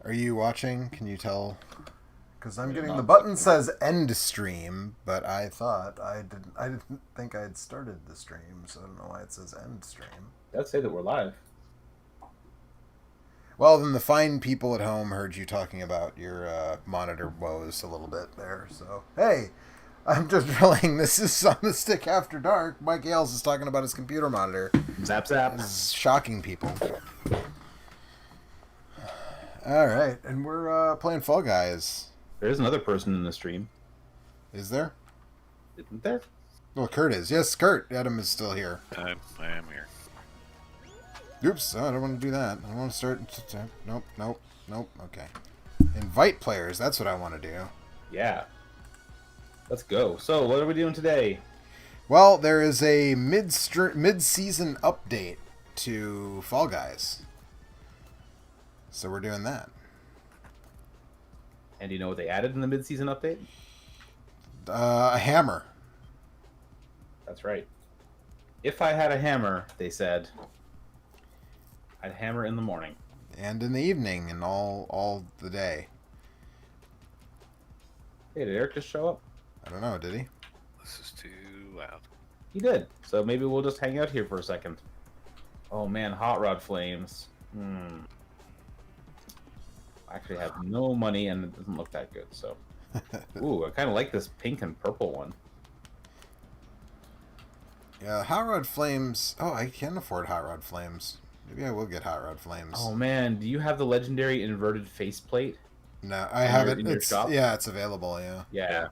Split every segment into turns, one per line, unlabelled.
Are you watching? Can you tell? Because I'm getting the
not
button
looking.
says end stream, but I thought I didn't think I had started the stream, so I don't know why it says end stream.
Let's say that we're live.
Well, then the fine people at home heard you talking about your monitor woes a little bit there. So hey, I'm just drilling. This is on the stick after dark. Mike Ailes is talking about his computer monitor.
Zap zap.
This is shocking people. All right, and we're playing Fall Guys.
There's another person in the stream,
Is there?
isn't there?
Well, Kurt is. Yes, Kurt. Adam is still here.
I am here.
Oops, I don't want to do that. I want to start... Nope. Okay. Invite players. That's what I want to do.
Yeah. Let's go. So, what are we doing today?
Well, there is a mid-season update to Fall Guys. So we're doing that.
And do you know what they added in the mid-season update?
A hammer.
That's right. If I had a hammer, they said, I'd hammer in the morning.
And in the evening and all the day.
Hey, did Eric just show up?
I don't know, did he?
This is too loud.
He did. So maybe we'll just hang out here for a second. Oh man, hot rod flames. I actually have no money and it doesn't look that good, so. Ooh, I kind of like this pink and purple one.
Yeah, Hot Rod Flames... Oh, I can afford Hot Rod Flames. Maybe I will get Hot Rod Flames.
Oh man, do you have the legendary inverted faceplate?
No, I have it.
In your shop?
Yeah, it's available, yeah.
Yeah.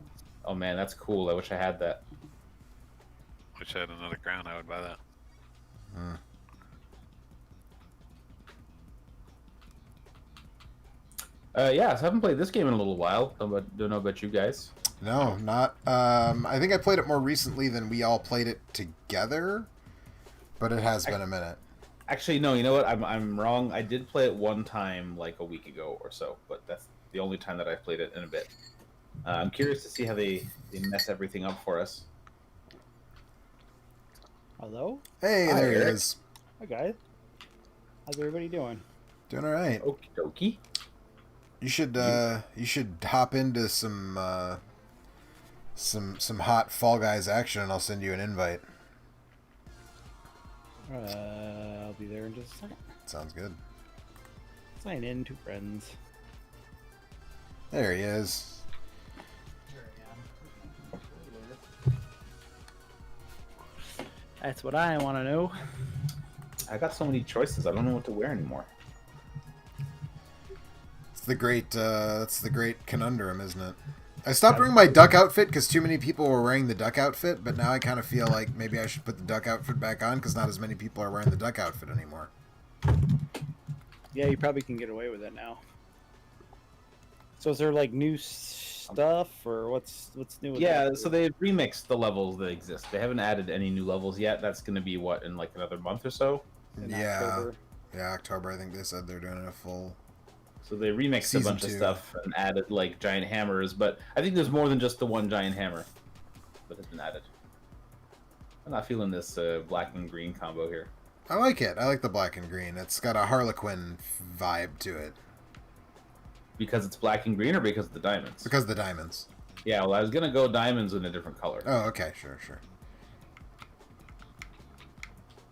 Oh man, that's cool. I wish I had that.
Wish I had another crown, I would buy that.
Hmm.
Yeah, so I haven't played this game in a little while. Don't know about you guys.
No, not. I think I played it more recently than we all played it together, but it has been a minute.
Actually, no. You know what? I'm wrong. I did play it one time, like a week ago or so, but that's the only time that I've played it in a bit. I'm curious to see how they mess everything up for us.
Hello?
Hey,
Hi,
there he
Eric.
is.
Hi, guys. How's everybody doing?
Doing all right.
Okie dokie.
You should hop into some hot Fall Guys action, and I'll send you an invite.
I'll be there in just a second.
Sounds good.
Sign in to friends.
There he is.
That's what I want to know.
I got so many choices. I don't know what to wear anymore.
That's the great conundrum, isn't it? I stopped wearing my duck outfit because too many people were wearing the duck outfit, but now I kind of feel like maybe I should put the duck outfit back on because not as many people are wearing the duck outfit anymore.
Yeah, you probably can get away with it now. So is there like new stuff or what's new? With
Yeah,
that?
so they've remixed the levels that exist. They haven't added any new levels yet. That's going to be what, in like another month or so?
In
Yeah,
October?
yeah, October. I think they said they're doing a full.
So they remixed a
Season
bunch of
2.
stuff and added like giant hammers, but I think there's more than just the one giant hammer that has been added. I'm not feeling this black and green combo here.
I like it. I like the black and green. It's got a Harlequin vibe to it
Because it's black and green or because of the diamonds?
because of the diamonds.
Yeah, well, I was going to go diamonds in a different color.
Oh, okay, sure.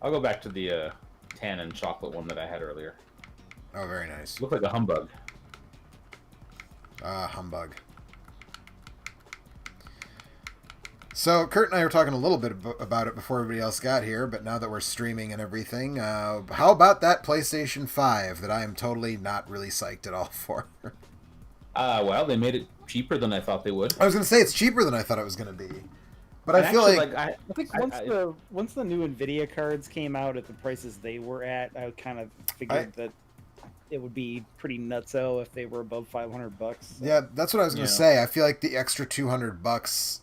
I'll go back to the tan and chocolate one that I had earlier.
Oh, very nice.
Look like a humbug.
Humbug. So, Kurt and I were talking a little bit about it before everybody else got here, but now that we're streaming and everything, how about that PlayStation 5 that I am totally not really psyched at all for?
Well, they made it cheaper than I thought they would.
I was going to say it's cheaper than I thought it was going to be. But
And
I feel
actually,
like...
I think once the new Nvidia cards came out at the prices they were at, I kind of figured that it would be pretty nutso if they were above $500. So.
Yeah, that's what I was going to
Yeah.
say. I feel like the extra $200,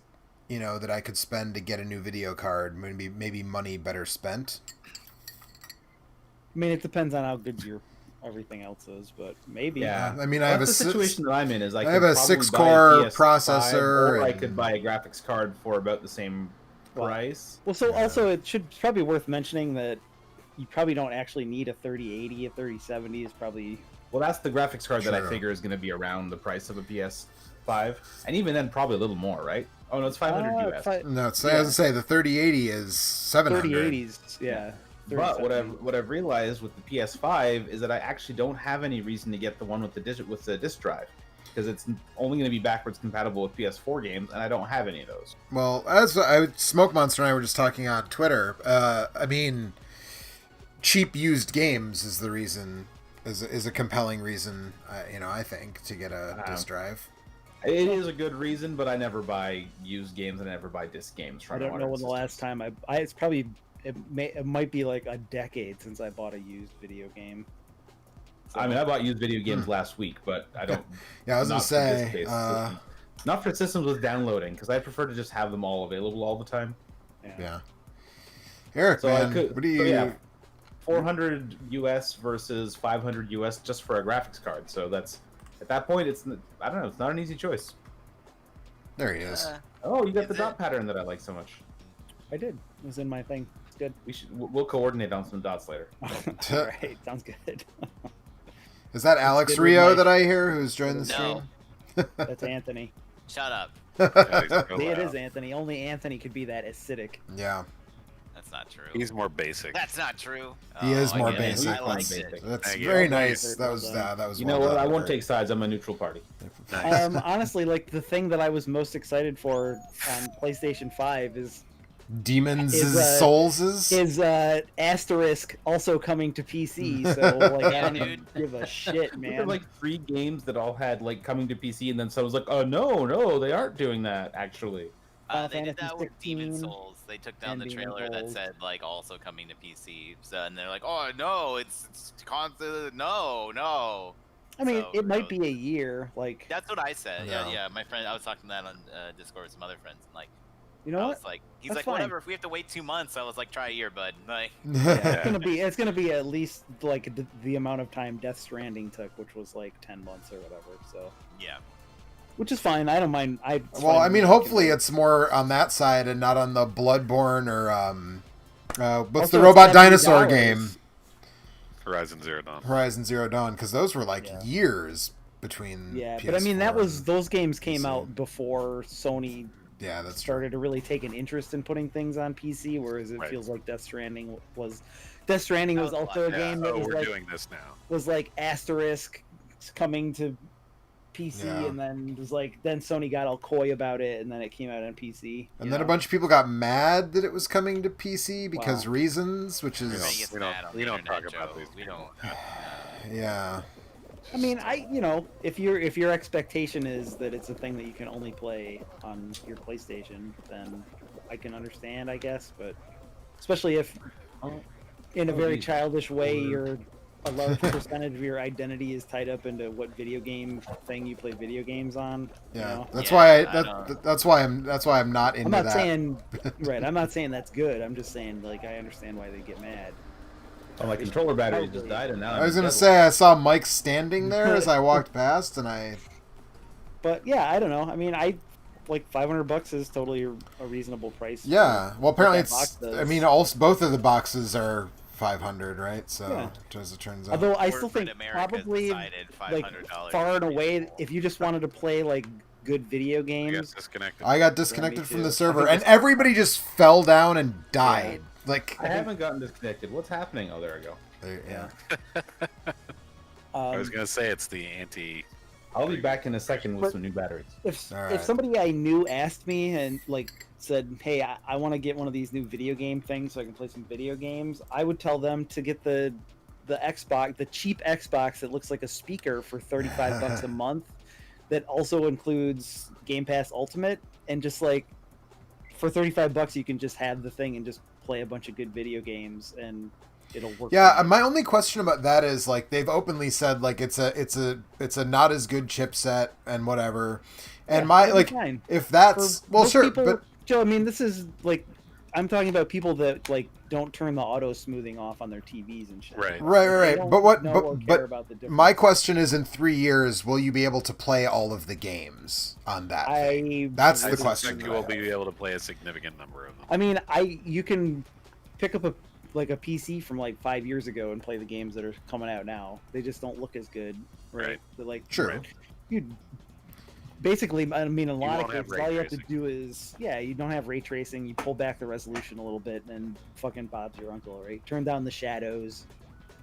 you know, that I could spend to get a new video card, maybe money better spent.
I mean, it depends on how good your everything else is, but maybe.
Yeah.
I mean,
Well,
I have
that's the situation that I'm in. Is I
have
could
a
probably
6-core
buy a PS5,
processor
or I
and-
could buy a graphics card for about the same
Well,
price.
Well, so
Yeah.
also it should probably worth mentioning that you probably don't actually need a 3080. A 3070 is probably
Well, that's the graphics card that I
True.
figure is going to be around the price of a PS5, and even then, probably a little more, right? Oh no, it's 500 US.
No, it's,
Yeah.
as I say, the 3080 is 700.
3080s, yeah.
But
3070.
what I've realized with the PS5 is that I actually don't have any reason to get the one with the disc drive, because it's only going to be backwards compatible with PS4 games, and I don't have any of those.
Well, as Smoke Monster and I were just talking on Twitter, I mean, cheap used games is the reason, is a compelling reason, I think, to get a disc drive.
It is a good reason, but I never buy used games and I never buy disc games from
I don't know
modern
when the last
systems.
time it's probably it might be like a decade since I bought a used video game. So,
I mean, I bought used video games last week, but I don't.
Yeah, I was gonna
not for
say,
disc-based systems. Not for systems with downloading, because I prefer to just have them all available all the time.
yeah. Eric,
So
man,
I could.
what do you?
So yeah, 400 US versus 500 US just for a graphics card. So that's at that point, I don't know. It's not an easy choice.
There he is.
Oh, you got the
Is
dot
it?
pattern that I like so much.
I did. It was in my thing. It's good.
We'll coordinate on some dots later.
All right, sounds good.
Is that Alex
good with
Rio
Mike.
that I hear who's joined the stream?
No,
That's Anthony.
shut up.
Yeah, he's real
See, it
loud.
is Anthony. Only Anthony could be that acidic.
Yeah,
That's not true.
He's more basic.
That's not true.
He is
I
more
get it.
basic.
I like
That's-
it.
that's
Thank you.
very
Well,
nice. That was
done.
that was.
You know
well
what? I
done,
won't
Eric.
take sides. I'm a neutral party.
Nice.
Honestly, like the thing that I was most excited for on PlayStation 5 is
Demons'
is,
Souls
Asterisk also coming to PC. So like, I
Yeah,
don't even
dude.
give a shit,
There were
man.
like 3 games that all had like coming to PC, and then someone was like, "Oh no, they aren't doing that actually."
Final
They did
Fantasy
that with Demon
16
Souls. They took down
and
the
Demon
trailer that
Souls.
said like also coming to PC. So, and they're like, "Oh no, it's constant. No."
I mean,
So,
it might
really-
be a year. Like,
That's what I said.
Yeah.
Yeah. My friend, I was talking to that on Discord with some other friends, and like,
you know
I
what?
was like, he's
That's
like,
fine.
whatever. If we have to wait 2 months, I was like, try a year, bud. Like,
Yeah, it's gonna be at least like the amount of time Death Stranding took, which was like 10 months or whatever. So,
yeah.
which is fine. I don't mind.
Well, I mean, hopefully it's more on that side and not on the Bloodborne or what's the robot dinosaur game,
Horizon Zero Dawn.
Horizon Zero Dawn, because those were like
Yeah.
years between.
Yeah,
PS4
but I mean,
and-
those games came
PC.
out before Sony
Yeah, that's true.
started to really take an interest in putting things on PC, whereas it
Right.
feels like Death Stranding was also a
Yeah.
game that
Oh,
was
we're
like
doing this now.
asterisk coming to PC,
Yeah.
and then then Sony got all coy about it, and then it came out on PC.
And
you
then a
know?
bunch of people got mad that it was coming to PC because
Wow.
reasons, which
We
is
Everybody gets
we don't-
mad on
we
the
don't
internet,
talk about
Joe.
these
We
people.
don't.
yeah.
I mean, if your expectation is that it's a thing that you can only play on your PlayStation, then I can understand, I guess. But especially if, in a very childish way, a large percentage of your identity is tied up into what video game thing you play video games on. you
Yeah,
know?
that's
Yeah,
why
I don't-
that's why I'm not into
I'm not
that.
saying right. I'm not saying that's good. I'm just saying like I understand why they get mad.
Oh, my controller battery just
Probably.
died, and now
I was
I'm
gonna
dead.
say I saw Mike standing there as I walked past, and I
But yeah, I don't know. I mean, I like $500 is totally a reasonable price.
yeah. Well, apparently
that box
it's.
does.
I mean, also both of the boxes are 500, right? So
Yeah.
as it turns out.
Although I
Corporate
still think
America's
probably
decided
like
$500
far and
is
away, if you just wanted to play like good video
We got
games,
disconnected.
I got disconnected from
too.
the
I
server,
think
and
it's-
everybody just fell down and died. Like,
I haven't gotten disconnected. What's happening? Oh, there we go.
yeah.
I was gonna say it's the anti.
I'll be back in a second with
But-
some new batteries.
if
All right.
if somebody I knew asked me and like said, "Hey, I want to get one of these new video game things so I can play some video games," I would tell them to get the Xbox, the cheap Xbox that looks like a speaker for $35 a month, that also includes Game Pass Ultimate, and just like for $35 you can just have the thing and just play a bunch of good video games and it'll work.
Yeah,
fine.
my only question about that is like they've openly said like it's a not as good chipset and whatever. And
Yeah,
my
that'd be
like
fine.
if that's
For
well
most
sure,
people,
but
Joe, I mean, this is like I'm talking about people that like don't turn the auto smoothing off on their TVs and shit.
Right.
Right,
They
right.
don't
But what
know
but
or care
but
about the difference.
my question is in 3 years will you be able to play all of the games on that thing? That's
I
the
suspect
question.
you will be able to play a significant number of them.
I mean, you can pick up a like a PC from like 5 years ago and play the games that are coming out now. They just don't look as good, right?
Right.
They're like
Sure.
you basically, I mean, in a lot of
won't have
cases,
ray
all you have to
tracing.
do is, you don't have ray tracing. You pull back the resolution a little bit, and fucking Bob's your uncle, right? Turn down the shadows,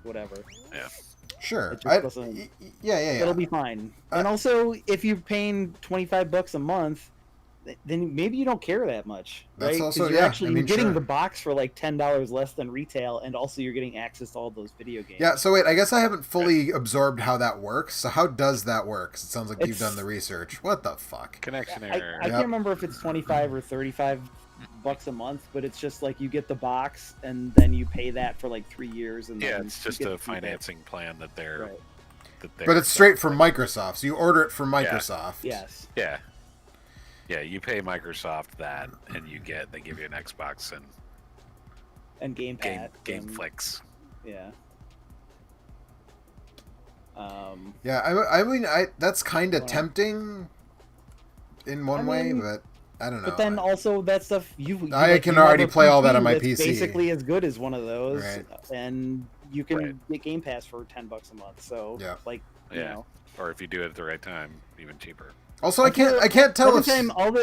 whatever.
Sure.
It just doesn't-
Yeah.
It'll be fine. And also, if you're paying $25 a month, then maybe you don't care that much, right?
That's
'Cause
also-
you're
yeah,
actually
I mean,
you're getting
sure.
the box for like $10 less than retail, and also you're getting access to all those video games.
Yeah, so wait, I guess I haven't fully absorbed how that works. So how does that work? 'Cause it sounds like you've
It's-
done the research. What the fuck?
Connection
I
error.
can't remember if it's 25 or $35 a month, but it's just like you get the box and then you pay that for like 3 years, and
Yeah,
then
it's
you
just
get
a
the feedback.
financing plan that they're.
Right.
But it's straight from Microsoft, so you order it from Microsoft.
Yes.
Yeah. Yeah, you pay Microsoft that, and they give you an Xbox and
And Game Pass.
Game
and-
Flicks.
Yeah.
Yeah, I mean, that's kind of
Wow.
tempting in one
I
way,
mean,
but I don't know.
But then also that stuff you
I can already play all that on my
that's
PC.
Basically as good as one of those,
Right.
and you can
Right.
get Game Pass for $10 a month. So
Yeah.
like you
Yeah.
know,
Or if you do it at the right time, even cheaper.
Also, I can't tell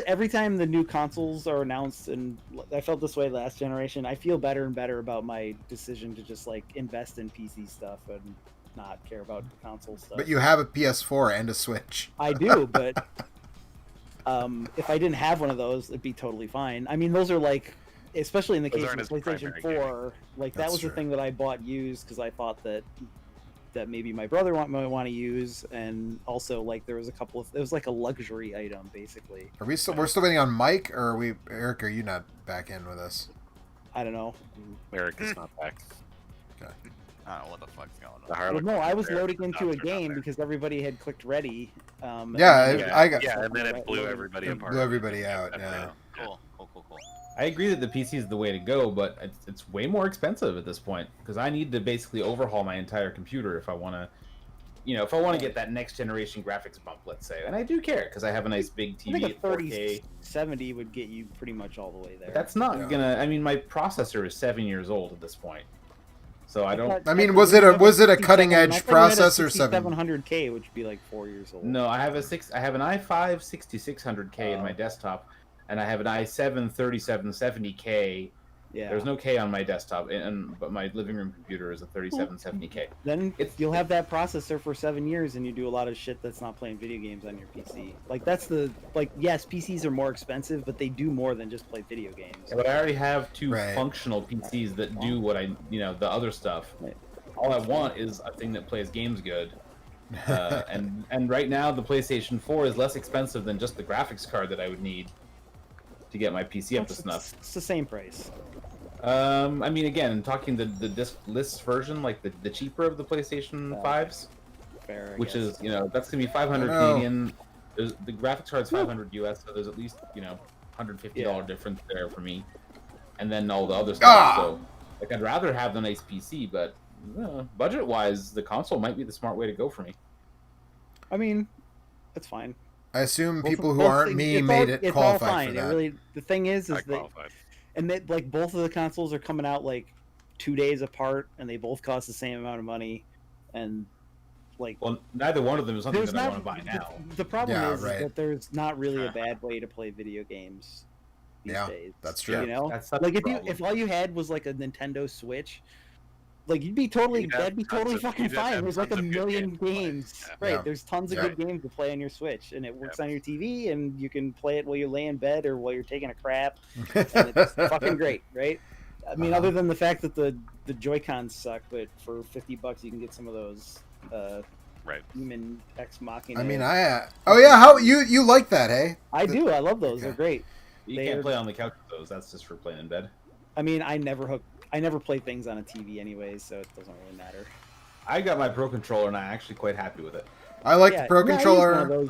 every time the new consoles are announced, and I felt this way last generation, I feel better and better about my decision to just like invest in PC stuff and not care about the console stuff.
But you have a PS4 and a Switch.
I do, but if I didn't have one of those, it'd be totally fine. I mean, those are like, especially in the
Those
case
aren't
of the
his
PlayStation
primary
4, like that
That's
was the
true.
thing that I bought used because I thought that maybe my brother might want to use, and also like there was it was like a luxury item basically.
Are we still? We're still waiting on Mike, or are we? Eric, are you not back in with us?
I don't know.
Eric is not back.
I don't know what the fuck's going
The
on.
Harlequin
Well, no, I was
there,
loading
the
into a
dots are not
game
there.
because everybody had clicked ready. And
Yeah,
then
I got-
Yeah, and then it blew
Loading.
everybody
It
apart.
blew everybody out.
That's
Yeah.
it.
Cool.
I agree that the PC is the way to go, but it's way more expensive at this point because I need to basically overhaul my entire computer if I want to, if I want to get that next generation graphics bump, let's say. And I do care because I have a nice big
I
TV
think a
at 4K.
3070 would get you pretty much all the way there.
But that's not
Yeah.
gonna. I mean, my processor is 7 years old at this point, so I don't.
I mean, was it a cutting edge processor?
700K, which would be like 4 years old.
No, I have an i5 6600K in my desktop, and I have an i7 3770K.
Yeah.
There's no K on my desktop, but my living room computer is a 3770K.
Then
It's-
you'll have that processor for 7 years, and you do a lot of shit that's not playing video games on your PC. Like that's yes, PCs are more expensive, but they do more than just play video games.
But I already have two
Right.
functional PCs that do what the other stuff.
Right.
All I want is a thing that plays games good. And right now the PlayStation 4 is less expensive than just the graphics card that I would need to get my PC up to snuff.
It's the same price.
I mean, again, talking the disc-less version, like the cheaper of the PlayStation 5s,
Fair, I
which
guess.
is, that's gonna be 500
I know.
Canadian. The graphics card's 500 US, so there's at least $150 difference there for me, and then all the other stuff.
Ah!
So, like, I'd rather have the nice PC, but budget-wise, the console might be the smart way to go for me.
I mean, it's fine.
I assume
Both-
people who
both
aren't
things-
me
it's
made
all-
it
it's all
qualified
fine.
for
It
that.
really, the thing is
I
that
qualified.
and that like both of the consoles are coming out like 2 days apart, and they both cost the same amount of money, and like
Well, neither one of them is something
there's
that I
not
want to buy now.
The problem
Yeah,
is
right.
that there's not really a bad way to play video games these
Yeah,
days.
that's true.
You know,
That's such
like
a
if
problem.
if all you had was like a Nintendo Switch, like you'd be totally
You'd have
that'd be
tons
totally
of-
fucking
you'd have to
fine.
have
There's like a
tons of good
million
games to play.
games,
Yeah.
right?
Yeah.
There's tons of
Yeah.
good games to play on your Switch, and it works
Yeah.
on your TV, and you can play it while you lay in bed or while you're taking a crap, and it's fucking great, right? I mean,
Uh-huh.
other than the fact that the Joy-Cons suck, but for $50 you can get some of those
Right.
human ex machina.
I mean, oh yeah, how you like that, hey?
I do. I love those.
Okay.
They're great.
You
They're-
can't play on the couch with those. That's just for playing in bed.
I mean, I never play things on a TV anyways, so it doesn't really matter.
I got my Pro Controller, and I'm actually quite happy with it.
I like
Yeah,
the Pro
yeah, I use
Controller.
one of those,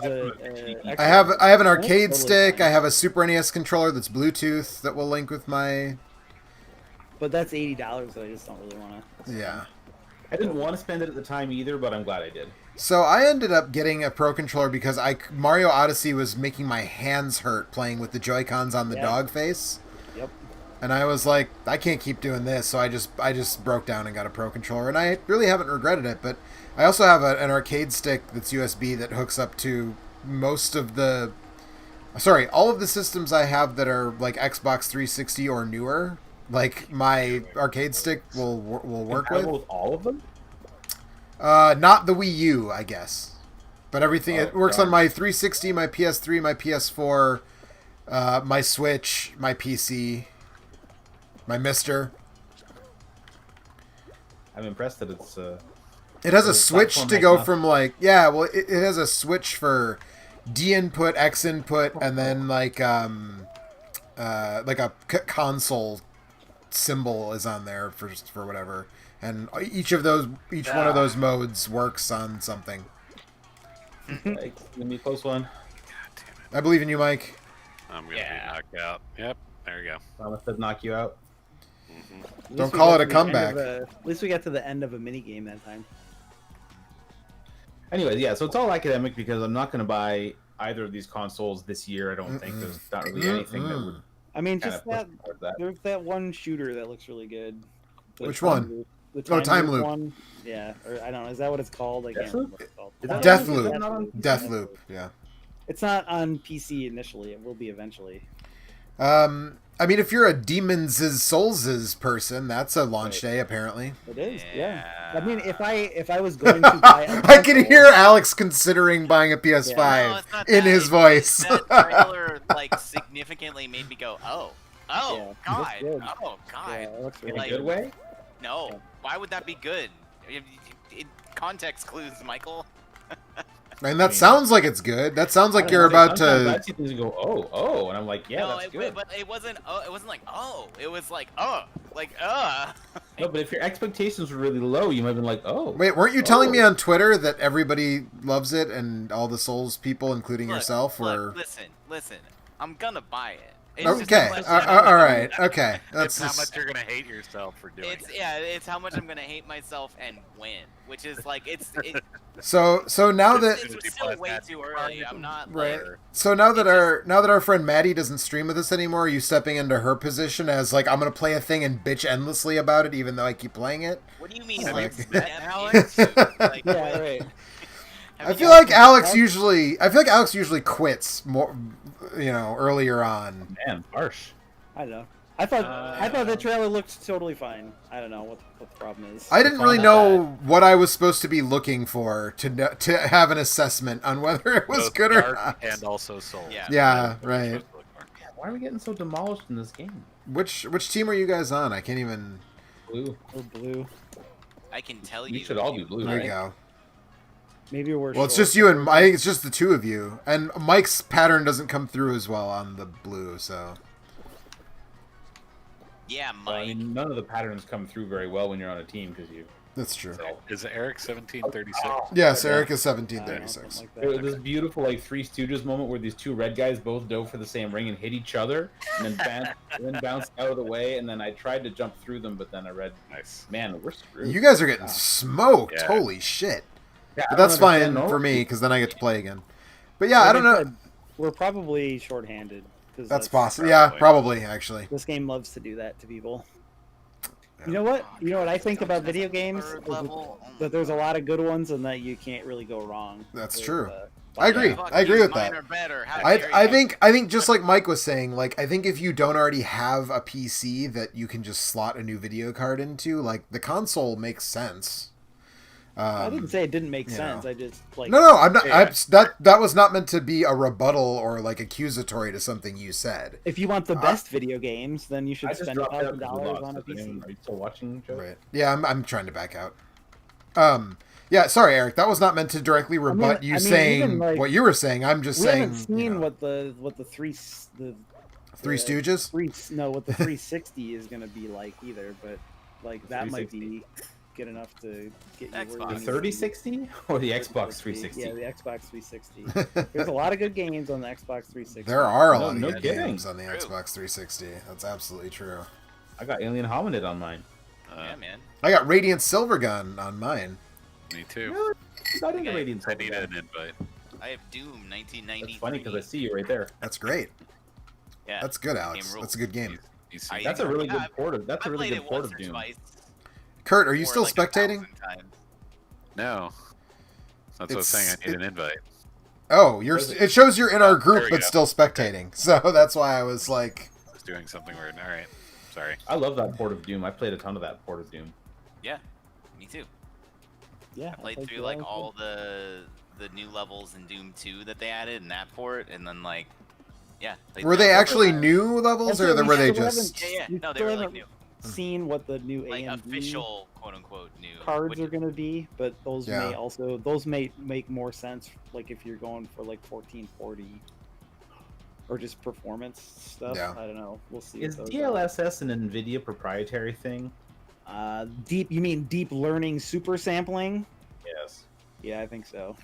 I have an
That's
arcade
totally
stick.
fine.
I have a Super NES controller that's Bluetooth that will link with my.
but that's $80 that I just don't really want to.
Yeah.
I didn't want to spend it at the time either, but I'm glad I did.
So I ended up getting a Pro Controller because Mario Odyssey was making my hands hurt playing with the Joy-Cons on the
Yeah.
dog face.
Yep.
And I was like, I can't keep doing this, so I just broke down and got a Pro Controller, and I really haven't regretted it. But I also have an arcade stick that's USB that hooks up to all of the systems I have that are like Xbox 360 or newer. Like my arcade stick will work with.
Compatible with all of them?
Not the Wii U, I guess, but everything it works
darn.
on my 360, my PS3, my PS4, my Switch, my PC. My Mister.
I'm impressed that it's.
It has a
It's
switch
platform
to go
agnostic.
from it has a switch for D input, X input, and then like a console symbol is on there for whatever, and each one of those modes works on something.
Like, give me a close one.
I believe in you, Mike.
I'm gonna be knocked out. Yep, there we go.
Promise to knock you out.
At least
Don't
we
call
got
it a
to the end
comeback.
at least we got to the end of a mini game that time.
Anyways, yeah, so it's all academic because I'm not going to buy either of these consoles this year. I don't think there's not really anything that would
I mean,
kind
just
of push
that
towards that.
there's that one shooter that looks really good. The
Which
time
one?
loop- The
Time Loop.
one. Yeah, or I don't know. Is that what it's called? I can't
Deathloop?
remember what it's called.
Is that
Deathloop.
Deathloop.
Deathloop. Yeah.
It's not on PC initially. It will be eventually.
I mean, if you're a Demons' Souls' person, that's a launch day apparently.
It is. Yeah.
Yeah.
I mean, if I was going to buy, a
I can
console-
hear Alex considering buying a PS5
No, it's not
in
that.
his voice.
That trailer like significantly made me go, oh,
Yeah, it
God,
looks good.
oh God.
Yeah, it looks
In
really
a
Like-
good way?
No, why would that be good? Context clues, Michael.
And that sounds like it's good. That sounds like
I
you're
don't know,
about
sometimes I
to.
see things and go, oh, and I'm like, yeah,
No,
that's good.
but it wasn't. Oh, it wasn't like oh. It was like
No, but if your expectations were really low, you might have been like, oh.
Wait, weren't you telling me
Oh.
on Twitter that everybody loves it and all the Souls people, including
Look,
yourself,
look,
were?
listen. I'm gonna buy it. It's just
Okay,
a question-
all right, okay.
That's
That's
how
just,
much you're gonna hate yourself for doing it.
It's how much I'm gonna hate myself and when, which is like it,
so now that
it's still way too early. I'm not
right.
like
So now that
It's
our friend Maddie doesn't stream with us anymore, are you stepping into her position as like I'm gonna play a thing and bitch endlessly about it, even though I keep playing it?
what do you mean?
Have
Like,
you
step
met Alex?
into, like,
Yeah,
what-
right.
have
I
you
feel
guys-
like Alex usually quits more, earlier on.
Man, harsh.
I don't know. I thought the trailer looked totally fine. I don't know what the problem is.
I didn't really
Not
know what I was supposed to be looking for to have an assessment on whether it was
Both
good or
dark
not.
and also soul.
Yeah.
Yeah,
That's what
right.
you're supposed to look for.
Yeah, why are we getting so demolished in this game?
Which team are you guys on? I can't even.
Blue.
Or blue.
I can tell
We
you.
should all be blue,
There
right?
you go.
Maybe we're.
Well, it's
short.
just you and I think it's just the two of you, and Mike's pattern doesn't come through as well on the blue. So
Yeah,
Well, I
Mike.
mean, none of the patterns come through very well when you're on a team because you.
that's true.
So,
Is Eric 1736?
Yes, Eric is
I don't know,
1736.
something
there
like
was this beautiful like Three Stooges moment where these two red guys both dove for the same ring and hit each other, and then bounced out of the way. And then I tried to jump through them, but then I read,
Nice.
man, we're screwed.
You guys are getting smoked.
Yeah.
Holy shit!
Yeah, I
But
don't
that's fine
understand, no.
for me because then I get to play again. But yeah,
Like
I don't know.
said, we're probably shorthanded. 'Cause
That's possible. Yeah, probably actually.
This game loves to do that to people. You know what? You know what I think about video games?
Third
Is
level? Oh
that there's a lot of good ones and that you can't really go wrong.
That's
with,
true. I agree.
Fuck
I agree
you,
with
mine
that.
are better. How
I
dare
I
you.
think just like Mike was saying, like I think if you don't already have a PC that you can just slot a new video card into, like the console makes sense.
I didn't say it didn't make
you
sense.
know.
I just like
No, I'm not.
Yeah.
That was not meant to be a rebuttal or like accusatory to something you said.
if you want the best video games, then you
I
should
just
spend
dropped out
$1,000
because we lost.
on a
Is anyone-
PC.
Are you still watching, Joe?
Right. Yeah, I'm trying to back out. Yeah, sorry, Eric. That was not meant to directly rebut you
I mean,
saying
even, like,
what you were saying. I'm just
We
saying.
haven't seen
you know,
what the three
Three Stooges.
what the 360 is gonna be like either, but like that might be good enough to get you where you
Xbox.
The
need to be.
3060 or the Xbox 360?
Yeah, the Xbox 360. There's a lot of good games on the Xbox 360.
There are a
No,
lot of
no
good
kidding.
games on the
True.
Xbox 360. That's absolutely true.
I got Alien Hominid on mine.
Yeah, man.
I got Radiant Silvergun on mine.
Me too.
Really? Not into
Okay.
Radiant
I need
Silvergun.
an invite.
I have Doom 1993.
That's funny because I see you right there.
That's great.
Yeah.
That's good, Alex.
Game rules.
That's a good game.
PC.
That's a really good
I've-
port of. That's
I
a really
played
good
it
port
once
of
or
Doom.
twice.
Kurt, are you
or
still
like
spectating?
1,000 times.
No. That's what I was saying. I need an invite.
Oh, it shows you're in our
There
group
we
but
go.
still spectating. So that's why I was like,
I was doing something weird. All right. Sorry.
I love that port of Doom. I played a ton of that port of Doom.
Yeah, me too.
Yeah,
I played through like all the new levels in Doom 2 that they added in that port, and then like, yeah.
were they actually new levels or were they just?
Yeah.
You
No, they
still
were like
haven't
new,
seen what the new
like
AMD
official quote unquote new
cards
which
are
is-
going to be, but those
Yeah.
may also make more sense like if you're going for like 1440 or just performance stuff.
Yeah.
I don't know. We'll see.
Is
what those are.
DLSS an NVIDIA proprietary thing?
You mean deep learning super sampling?
Yes.
Yeah, I think so.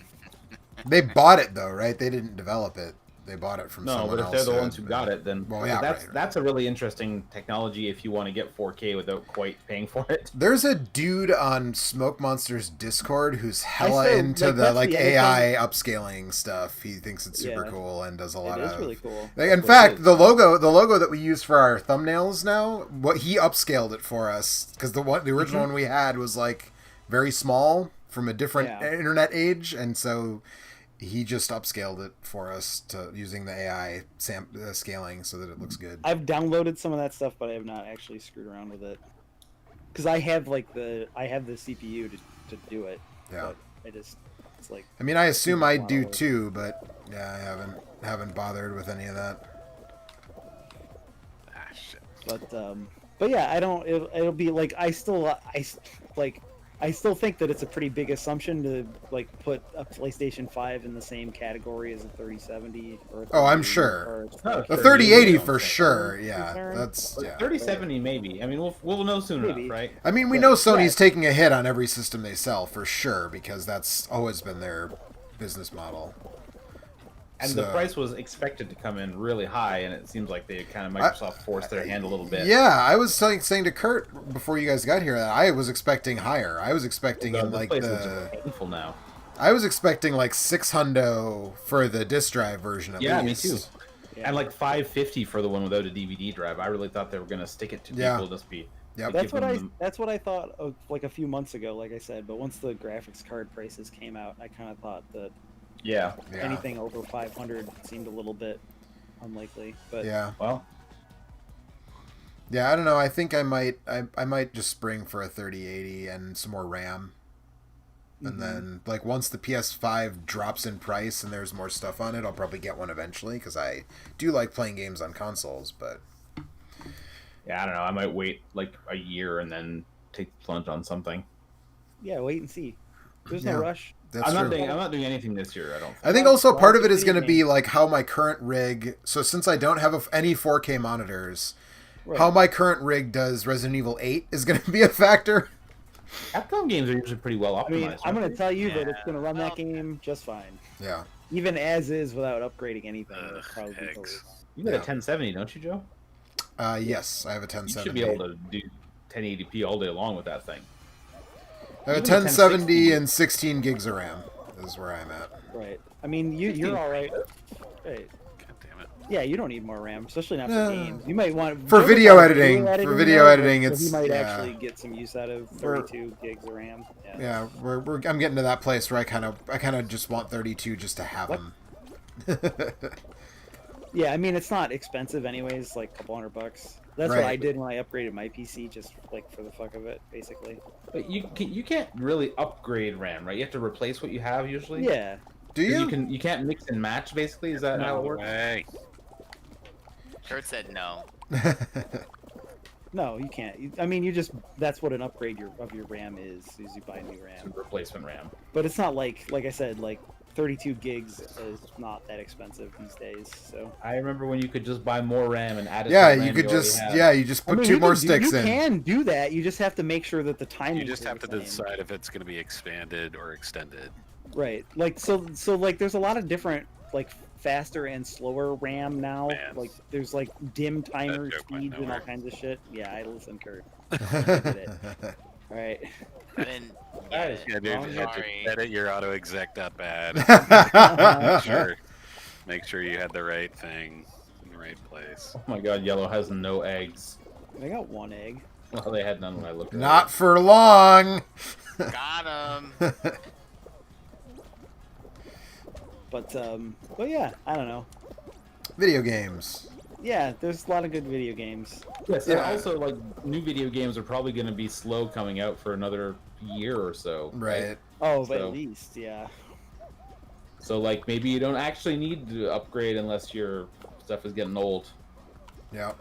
They bought it though, right? They didn't develop it. They bought it from
No,
someone
but if
else.
they're the
who
ones
had-
who got it, then
Well, yeah,
that's
right.
that's a really interesting technology if you want to get 4K without quite paying for it.
There's a dude on Smoke Monster's Discord who's hella
still-
into
like,
the
that's
like
the other
AI upscaling stuff. He thinks it's super
Yeah.
cool and does a
It
lot
is
of.
really cool.
Like,
That's
in
what it
fact,
is.
the logo that we use for our thumbnails now, what he upscaled it for us because the original one we had was like very small from a different
Yeah.
internet age, and so he just upscaled it for us to using the AI scaling so that it looks good.
I've downloaded some of that stuff, but I have not actually screwed around with it. Because I have the CPU to do it.
Yeah.
But it's like
I mean, I assume I
a lot
do
of work.
too, but yeah, I haven't bothered with any of that.
Ah, shit.
but yeah, I don't. It'll be like I still think that it's a pretty big assumption to like put a PlayStation 5 in the same category as a 3070 or a
Oh, I'm
3080
sure.
or
No,
The
Sure,
3080
you
for
don't
sure.
think.
Yeah,
Concern?
that's yeah.
3070 maybe. I mean, we'll know soon
Maybe.
enough, right?
I mean, we know Sony's taking a hit on every system they sell for sure because that's always been their business model.
And the
So-
price was expected to come in really high, and it seems like they kind of Microsoft forced their hand a little bit.
Yeah, I was saying to Kurt before you guys got here that I was expecting higher. I was expecting in
The
like
place is
the
just painful now.
I was expecting like 600 for the disc drive version at
Yeah, me
least.
too.
Yeah.
And like 550 for the one without a DVD drive. I really thought they were gonna stick it to
Yeah.
people, just be.
Yep.
That's
give
what
them
that's what I thought of like a few months ago, like I said. But once the graphics card prices came out, I kind of thought that
Yeah.
Yeah.
anything over 500 seemed a little bit unlikely. But
Yeah.
Well,
Yeah, I don't know. I think I might just spring for a 3080 and some more RAM. And then like once the PS5 drops in price and there's more stuff on it, I'll probably get one eventually because I do like playing games on consoles, but
yeah, I don't know. I might wait like a year and then take the plunge on something.
yeah, wait and see. There's
Yeah.
no rush.
that's
I'm
true.
not doing anything this year. I don't.
I think also part of it is
Video
going to be
game.
like how my current rig. So since I don't have any 4K monitors,
Right.
how my current rig does Resident Evil 8 is going to be a factor.
Capcom games are usually pretty well optimized.
I mean, I'm
aren't
gonna tell you that
Yeah.
it's gonna run that
Well-
game just fine,
Yeah.
even as is without upgrading anything. It'll
Ugh,
probably be
hex.
totally-
you got
Yeah.
a 1070, don't you, Joe?
Yes, I have a
You
1070.
should be able to do 1080p all day long with that thing.
I have a
even the
1070
1060.
and 16 gigs of RAM is where I'm at.
Right. I mean, you're all right. Right.
God damn it.
Yeah, you don't need more RAM, especially not for
Yeah.
games. You might want
For
Joe
video
might
editing,
want
for video
though,
editing,
but
it's-
he might
yeah.
actually get some use out of 32 gigs of RAM. Yeah.
Yeah, I'm getting to that place where I kind of just want 32 just to have them.
Yeah, I mean it's not expensive anyways, like a couple $100. That's what
Right.
I did when I upgraded my PC, just like for the fuck of it, basically.
But you can't really upgrade RAM, right? You have to replace what you have usually.
Yeah.
Do
'Cause
you?
you can't mix and match basically. Is that how it works?
Hey.
Kurt said no.
No, you can't. I mean, you just that's what an upgrade of your RAM is you buy new
It's
RAM.
a replacement RAM.
But it's not like I said, like 32 gigs is not that expensive these days. So
I remember when you could just buy more RAM and add it.
Yeah,
to the
you
RAM
could
already
just
had.
you just
I
put
mean,
two
you
more
can do-
sticks
you
in.
can do that. You just have to make sure that the timing.
You just have to decide if it's going to be expanded or extended.
Right. Like so like there's a lot of different like faster and slower RAM now.
Man.
Like there's like dim timer
joke went
speeds and all
nowhere.
kinds of shit. Yeah, I listen, Kurt. it. All right.
I didn't
That is
get
Yeah,
it.
dude,
Wrong.
you had to
Sorry.
edit your auto exec that bad. Make sure you had the right thing, right place.
Oh my god, yellow has no eggs.
They got one egg.
Well, they had none when I looked at
Not for long.
Got him.
But yeah, I don't know.
Video games.
Yeah, there's a lot of good video games.
Yes,
Yeah.
and also, like, new video games are probably going to be slow coming out for another year or so.
Right.
Oh, but
So-
at least, yeah.
So, like, maybe you don't actually need to upgrade unless your stuff is getting old.
Yep.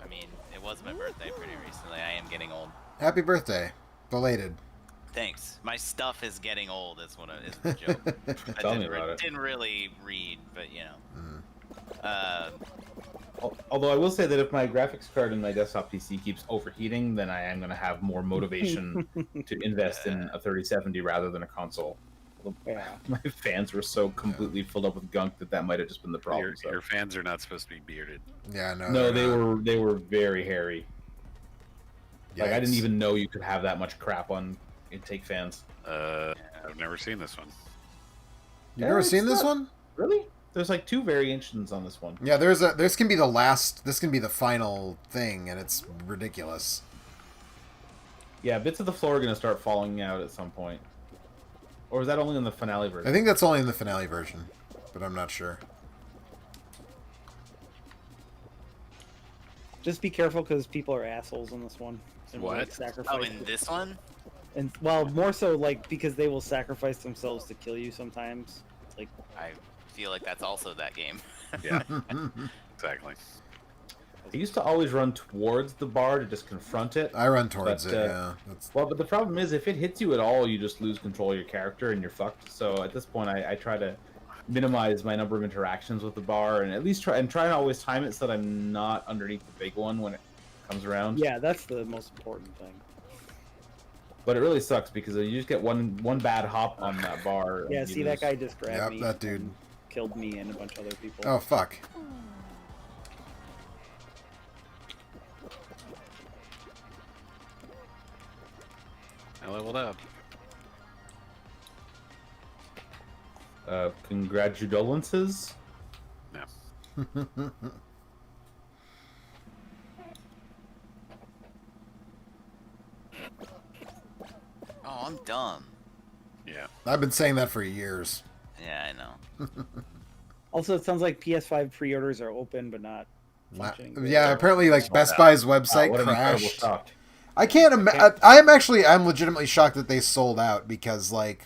I mean, it was my birthday pretty recently. I am getting old.
Happy birthday. Belated.
Thanks. My stuff is getting old. Is what is the joke. I
Tell me about it.
didn't really read, but you know.
Although I will say that if my graphics card in my desktop PC keeps overheating, then I am going to have more motivation to invest in a 3070 rather than a console.
Yeah.
My fans were so completely filled up with gunk that might have just been the problem.
Your,
so.
your fans are not supposed to be bearded.
Yeah, no.
No,
they're
they were very hairy.
not.
Like I didn't
Yikes.
even know you could have that much crap on intake fans.
I've never seen this one.
You've never
it's
seen this
not-
one?
Really? There's like 2 variations on this one.
Yeah, this can be the last. This can be the final thing, and it's ridiculous.
Yeah, bits of the floor are going to start falling out at some point. Or is that only in the finale version?
I think that's only in the finale version, but I'm not sure.
Just be careful because people are assholes in this one. And will,
What?
like, sacrifice
Oh, in this one?
And well, more so like because they will sacrifice themselves to kill you sometimes. Like
I feel like that's also that game.
Yeah, exactly.
I used to always run towards the bar to just confront it.
I run towards
But,
it. Yeah. That's,
Well, but the problem is, if it hits you at all, you just lose control of your character and you're fucked. So at this point, I try to minimize my number of interactions with the bar and at least try and always time it so that I'm not underneath the big one when it comes around.
yeah, that's the most important thing.
But it really sucks because you just get one bad hop on that bar. and
Yeah,
you
see that
lose.
guy just grabbed
Yep,
me.
that dude.
and killed me and a bunch of other people.
oh fuck.
I leveled up.
Congratulations.
No.
Oh, I'm dumb.
Yeah.
I've been saying that for years.
Yeah, I know.
Also, it sounds like PS5 pre-orders are open but not
La-
functioning.
Yeah, apparently like Best Buy's website
What an incredible
crashed.
shock.
I can't. I'm legitimately shocked that they sold out because like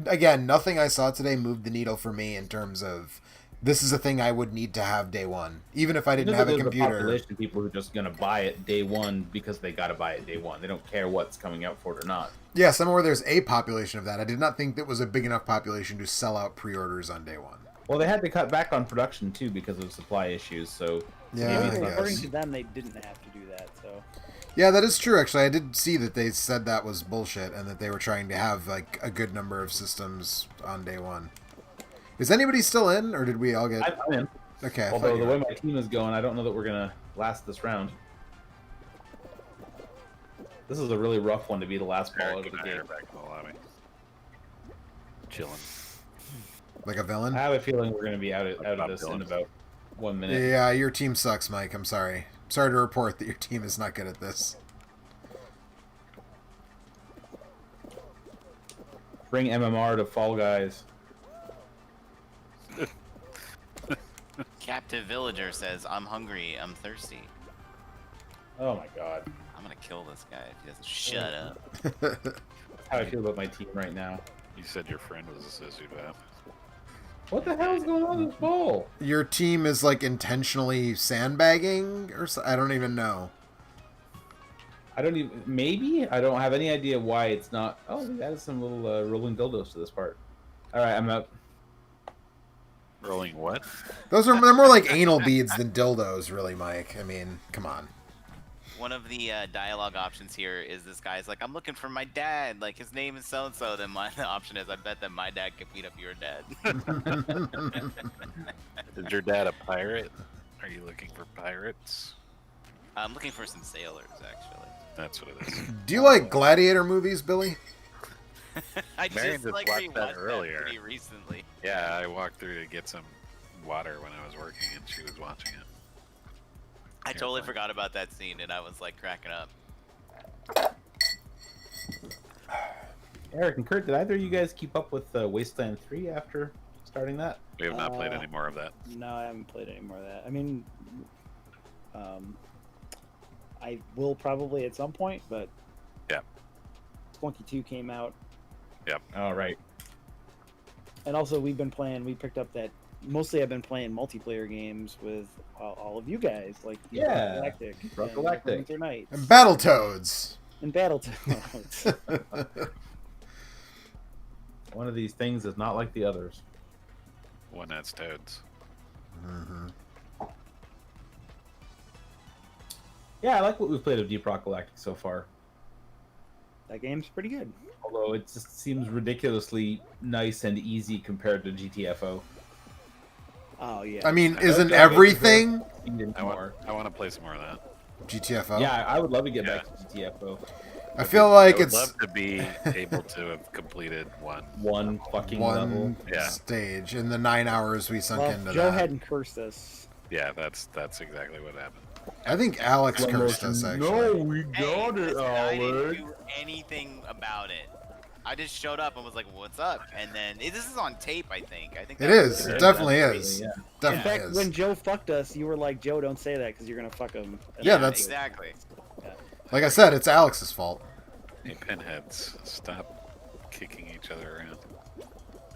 again, nothing I saw today moved the needle for me in terms of this is a thing I would need to have day one, even if I didn't
You know
have
that
a
there's
computer.
population of people who are just gonna buy it day one because they gotta buy it day one. They don't care what's coming out for it or not.
Yes, I'm aware there's a population of that. I did not think that was a big enough population to sell out pre-orders on day one.
Well, they had to cut back on production too because of supply issues. So
Yeah,
maybe
I
it's
According
guess.
to them, they didn't have to do that. So
Yeah, that is true. Actually, I did see that they said that was bullshit and that they were trying to have like a good number of systems on day one. Is anybody still in, or did we all get?
I'm in.
Okay. I
Although
thought
the
you
way
were.
my team is going, I don't know that we're gonna last this round. This is a really rough one to be the last ball out
Eric
of the
and I are
game.
back in the lobby. Chilling.
Like a villain?
I have a feeling we're gonna be out of
Bob
this in
Dylan.
about 1 minute.
Yeah, your team sucks, Mike. I'm sorry. Sorry to report that your team is not good at this.
Bring MMR to Fall Guys.
Captive Villager says, I'm hungry, I'm thirsty.
Oh my god.
I'm gonna kill this guy if he doesn't shut up.
That's how I feel about my team right now.
You said your friend was a sociopath.
What the hell is going on with this ball?
Your team is like intentionally sandbagging, or I don't even know.
I don't even. Maybe I don't have any idea why it's not. Oh, they added some little rolling dildos to this part. All right, I'm up.
Rolling what?
They're more like anal beads than dildos, really, Mike. I mean, come on.
One of the dialogue options here is this guy's like, I'm looking for my dad. Like, his name is so-and-so. Then my the option is, I bet that my dad can beat up your dad.
Is your dad a pirate? Are you looking for pirates?
I'm looking for some sailors, actually.
That's what it is.
Do you like gladiator movies, Billy?
I
Marion
just
just
like
watched that
rewatched
earlier.
pretty recently.
Yeah, I walked through to get some water when I was working, and she was watching it.
I totally forgot about that scene, and I was like cracking up.
Eric and Kurt, did either of you guys keep up with Wasteland 3 after starting that?
We have not played any more of that.
No, I haven't played any more of that. I mean, I will probably at some point, but
Yeah.
Spunky 2 came out,
All right.
and also we picked up that. Mostly, I've been playing multiplayer games with all of you guys, like
Yeah,
Galactic,
Rock
and
Galactic.
Winter Nights,
And Battletoads.
and Battletoads.
One of these things is not like the others.
One that's toads.
Mm-hmm.
Yeah, I like what we've played of Deep Rock Galactic so far.
That game's pretty good.
Although it just seems ridiculously nice and easy compared to GTFO.
Oh yeah.
I mean,
I
isn't
don't know,
everything
I want to play some more of that.
GTFO?
Yeah, I would love to get back to GTFO.
I feel like
I would
it's
love to be able to have completed one.
One fucking level.
one
Yeah.
stage in the 9 hours we sunk
well,
into
Joe
that.
hadn't cursed us.
Yeah, that's exactly what happened.
I think Alex
Slow
cursed
motion.
us, actually.
No, we
Hey,
got it,
listen, I didn't
Alex.
do anything about it. I just showed up and was like, "What's up?" And then this is on tape, I think.
It
that
is.
was-
It definitely is.
Yeah.
In
Definitely
fact,
is.
when Joe fucked us, you were like, "Joe, don't say that because you're gonna fuck him."
Yeah, that's-
exactly.
Like I said, it's Alex's fault.
Hey, pinheads, stop kicking each other around.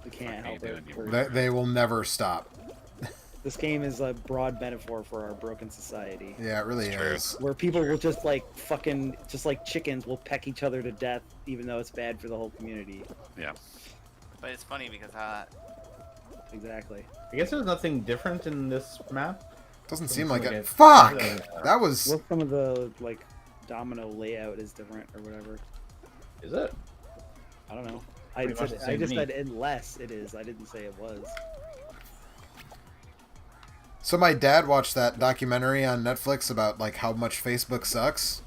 We can't
What are you
help it.
doing, you
They will never stop.
This game is a broad metaphor for our broken society,
Yeah, it really
It's true.
is.
where people will just like fucking, just like chickens, will peck each other to death, even though it's bad for the whole community.
But it's funny because
Exactly.
I guess there's nothing different in this map.
Doesn't seem like it.
it.
Fuck! That was.
Well, some of the like domino layout is different or whatever.
Is it?
I don't know.
Pretty much the
I
same
just
to
said
me.
unless it is. I didn't say it was.
So my dad watched that documentary on Netflix about like how much Facebook sucks,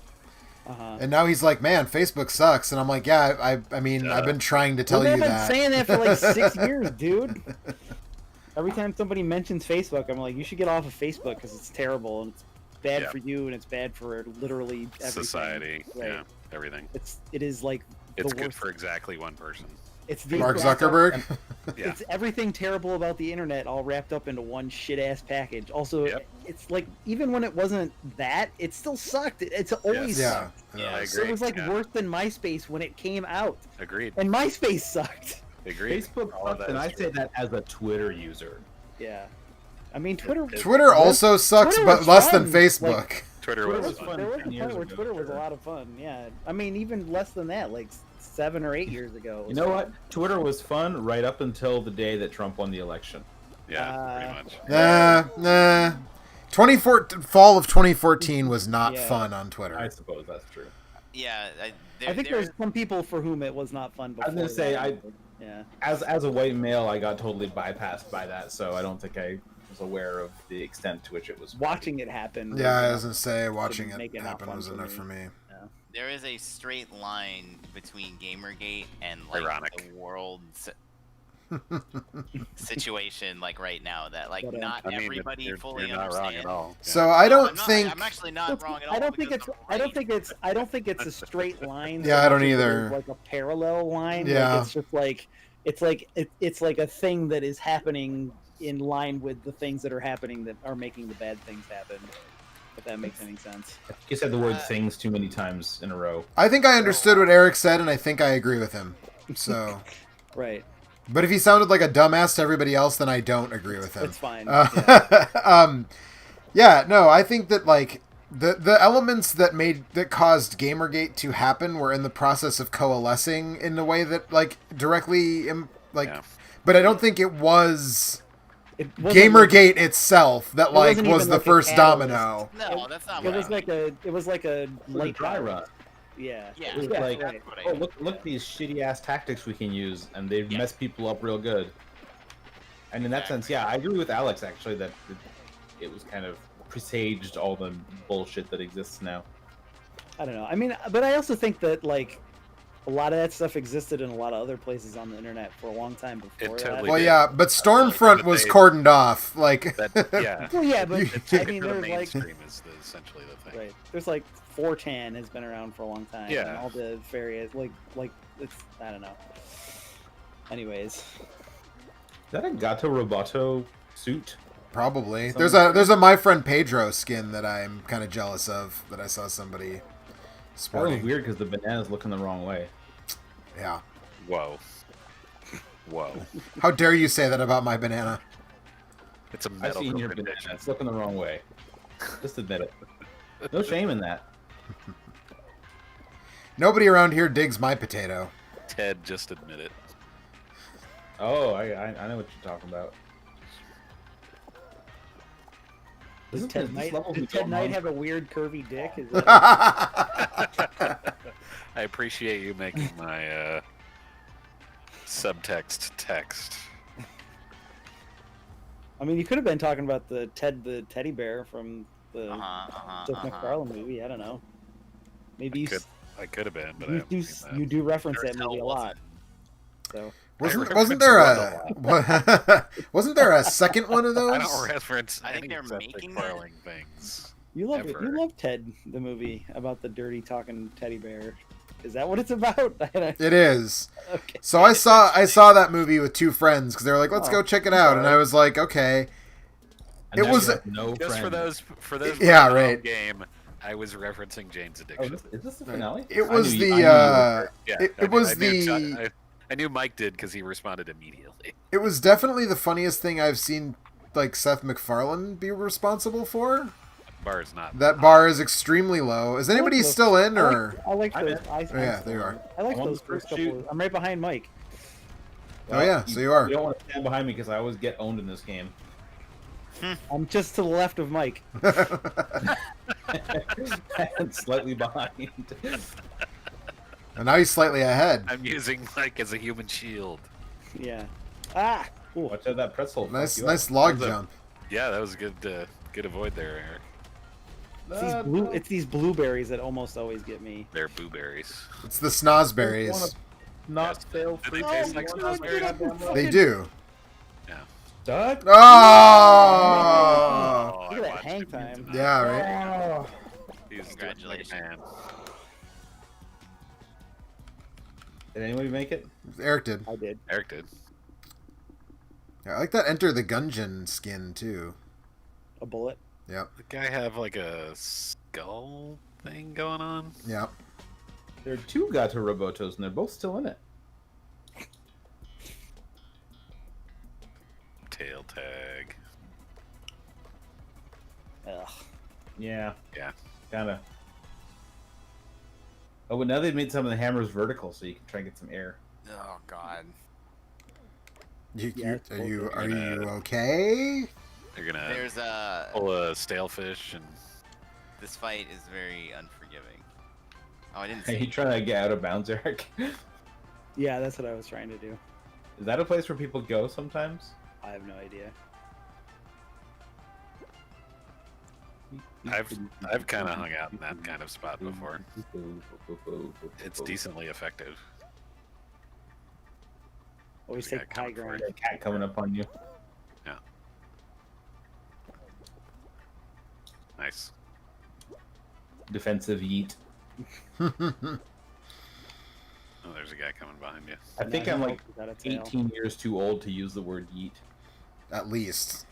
and now he's like, "Man, Facebook sucks," and I'm like, "Yeah, I mean, I've been trying to tell
Well,
you
I've
that."
been saying that for like 6 years, dude. Every time somebody mentions Facebook, I'm like, you should get off of Facebook because it's terrible and it's bad
Yeah.
for you and it's bad for literally everything.
Society,
Right.
yeah, everything.
It is like
It's
the
good
worst.
for exactly one person.
It's the
Mark
wrapped up-
Zuckerberg.
Yeah.
It's everything terrible about the internet all wrapped up into one shit ass package. Also,
Yep.
it's like even when it wasn't that, it still sucked. It's always
Yeah.
sucked.
Yeah,
I
So
agree.
it was like
yeah.
worse than MySpace when it came out,
Agreed.
and MySpace sucked.
Agreed.
Facebook
All of
sucks,
that
and
is
I
true.
say that as a Twitter user.
Yeah, I mean Twitter.
Twitter also sucks,
Twitter
but
was
less than
fun.
Facebook.
Twitter
Twitter
was
was
fun.
fun.
There was
10
a
years
point where
ago,
Twitter was a
sure.
lot of fun. Yeah, I mean even less than that, like 7 or 8 years ago. it
You
was
know
fun.
what? Twitter was fun right up until the day that Trump won the election.
Yeah, pretty much.
Nah. 2014 fall of 2014 was not
Yeah.
fun on
I
Twitter.
suppose that's true.
Yeah,
I think there's some people for whom it was not fun before.
I was gonna say,
that. Yeah.
As a white male, I got totally bypassed by that, so I don't think I was aware of the extent to which it was.
Watching it happen.
Yeah, I
was,
was gonna say watching
Didn't make
it
it not
happen
fun
was
for
enough
me.
for me.
there is a straight line between Gamergate and like
Ironic.
the world situation, like right now, that like
But,
not
I mean,
everybody
you're
fully
not wrong
understands.
at all.
So I don't
I'm not,
think.
I'm actually not wrong at all.
I don't think
because
it's.
I'm right.
I don't think it's a straight line.
Yeah,
so
I don't
much as it
either.
is like a parallel line.
Yeah.
Like, it's just like it's like a thing that is happening in line with the things that are happening that are making the bad things happen. If that makes any sense.
You said the word "things" too many times in a row.
I think I understood what Eric said, and I think I agree with him. So,
Right.
but if he sounded like a dumbass to everybody else, then I don't agree with him.
It's fine. Yeah.
Yeah, no, I think that like the elements that caused Gamergate to happen were in the process of coalescing in a way that like directly
Yeah.
but I don't think it was
It wasn't
Gamergate itself that
It
like
wasn't
was
even
the
like a
first
catalyst.
domino.
No, that's not
It
what
was
I mean.
like a
It was a
light
dry
bulb.
run.
Yeah.
Yeah,
It was
Yeah,
like,
right.
what I
oh
mean.
look these shitty ass tactics we can use, and they've
Yeah.
messed people up real good. And in that sense, yeah, I agree with Alex actually that it was kind of presaged all the bullshit that exists now.
I don't know. I mean, but I also think that like a lot of that stuff existed in a lot of other places on the internet for a long time before
totally
that.
Well,
did.
yeah, but Stormfront
But
was
they-
cordoned off. Like,
That, yeah.
Well, yeah, but
It
I
took
mean,
it to the
there's like
mainstream is essentially the thing.
right. There's like 4chan has been around for a long time.
Yeah.
And all the various like it's I don't know. Anyways,
Is that a Gato Roboto suit?
probably.
Some-
There's a My Friend Pedro skin that I'm kind of jealous of that I saw somebody
That was
sporting.
weird because the banana's looking the wrong way.
Yeah.
Whoa. Whoa.
How dare you say that about my banana?
It's a
I've
metal
seen your banana.
condition.
It's looking the wrong way. Just admit it. No shame in that.
Nobody around here digs my potato.
Ted, just admit it.
Oh, I know what you're talking about.
does
Isn't
Ted
this
Knight,
level
does
we
Ted
don't
Knight
know?
have a weird curvy dick? Is that,
I appreciate you making my subtext text.
I mean, you could have been talking about the teddy bear from the
Uh-huh,
Seth MacFarlane movie. I don't know. Maybe you
I could have been, but I
you
haven't
do
seen that.
you do reference
Sure
that
as
movie a
hell
lot. So
Wasn't there a wasn't there a second one of
I
those?
don't reference.
I think
any
they're
Seth
making
MacFarlane things.
you love
Ever.
you love Ted the movie about the dirty talking teddy bear. Is that what it's about?
It is.
Okay.
So I saw that movie with two friends because they were like, "Let's
Oh,
go check it out," and I was like, "Okay."
And
It
now
was-
you have no
Just for
friends.
those
Yeah,
running the
right.
home game, I was referencing Jane's
Oh,
addiction.
is this the finale?
It
I
was
knew you-
the
I knew you
Yeah,
it
I knew-
was
I knew
the
I knew Mike did because he responded immediately.
it was definitely the funniest thing I've seen like Seth MacFarlane be responsible for.
Bar is not.
That bar is extremely low. Is anybody
those-
still in or?
I like
I'm
those.
in.
Yeah, there you are.
I like
I'm on
those
the first
first couple.
shoot.
I'm right behind Mike.
Oh yeah, so you are.
You don't want to stand behind me because I always get owned in this game.
I'm just to the left of Mike.
And slightly behind.
And now he's slightly ahead.
I'm using Mike as a human shield.
Yeah. Ah. Ooh.
Watch out that pretzel.
Nice,
Fuck you
nice
up.
log
There's a-
jump.
Yeah, that was a good avoid there, Eric.
It's these blueberries that almost always get me.
They're booberries.
It's the snozberries.
Not
Yes.
fail.
Do they taste like snozberries?
They do.
Duck.
Oh!
Oh,
Look
I
at that
watched
hang
him
time.
tonight.
Yeah, right.
Oh.
He's doing
Congratulations.
like a man.
Did anybody make it?
Eric did.
I did.
Eric did.
Yeah, I like that Enter the Gungeon skin too.
A bullet.
Yep.
The guy have like a skull thing going on?
Yep.
There are two Gato Robotos, and they're both still in it.
Tail tag.
Ugh.
Yeah.
Yeah.
Kinda. Oh, but now they've made some of the hammers vertical, so you can try and get some air.
Oh God.
Yeah,
Are you
gonna-
okay?
They're gonna
There's a
pull a stalefish and
this fight is very unforgiving. Oh, I didn't
Are you
see.
trying to get out of bounds, Eric?
Yeah, that's what I was trying to do.
Is that a place where people go sometimes?
I have no idea.
I've kind of hung out in that kind of spot before. It's decently effective.
Always
There's a
take
guy
high
coming for
ground.
it.
Cat coming up on you.
Nice.
Defensive yeet.
Oh, there's a guy coming behind you.
I think
No,
I'm
no,
like
without a tail.
18 years too old to use the word yeet.
At least.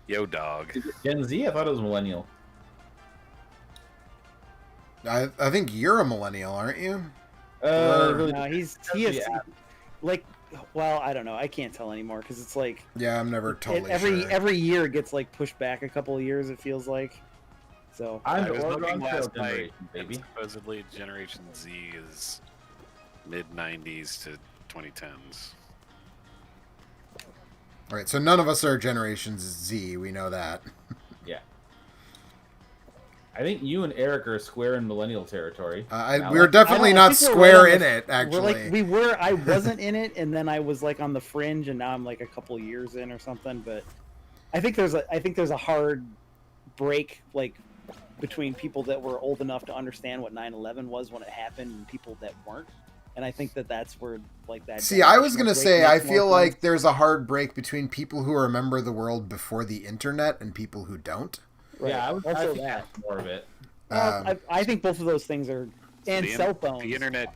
Yo, dog.
Gen Z? I thought it was millennial.
I think you're a millennial, aren't you?
Really
No, he is
Yeah.
like. Well, I don't know. I can't tell anymore because it's like
Yeah, I'm never totally
every
sure.
every year it gets like pushed back a couple of years. It feels like. So
I'm
I
the
was looking
Oregon Trail
last night,
generation,
and
baby.
supposedly Generation Z is mid 90s to 2010s.
All right, so none of us are Generation Z. We know that.
Yeah. I think you and Eric are square in millennial territory. Now,
We're definitely
I
not
think we're
square
right on
in
the-
it, actually.
We're like we were. I wasn't in it, and then I was like on the fringe, and now I'm like a couple years in or something. But I think there's a hard break like between people that were old enough to understand what 9/11 was when it happened and people that weren't. And I think that that's where like that.
See, I was
generational
gonna
break
say I
makes more
feel like
sense.
there's a hard break between people who remember the world before the internet and people who don't.
Right.
Yeah, I
also
think
that.
that's more of it.
I think both of those things are, and cell phones.
The internet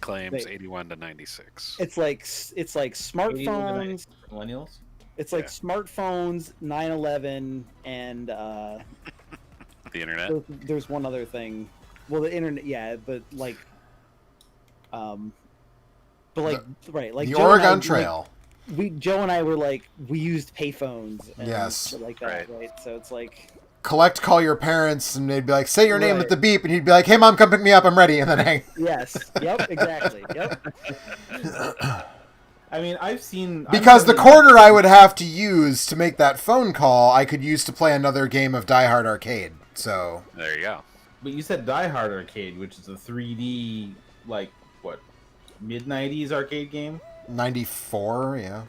claims
They-
81 to 96.
It's like smartphones.
Millennials.
It's like
Yeah.
smartphones, 9/11, and
The internet.
there's one other thing. Well, the internet, yeah, but like, right, like
The
Joe and I,
Oregon
like,
Trail.
Joe and I were like, we used payphones. And
Yes.
shit like that, right? So it's like,
Call your parents, and they'd be like, say your name
Right.
at the beep, and he'd be like, hey, Mom, come pick me up, I'm ready, and then hang.
yes, yep, exactly, yep.
I mean, I've seen
Because the quarter I would have to use to make that phone call, I could use to play another game of Die Hard Arcade. So,
There you go.
But you said Die Hard Arcade, which is a 3D, like, what, mid-90s arcade game?
94, yeah.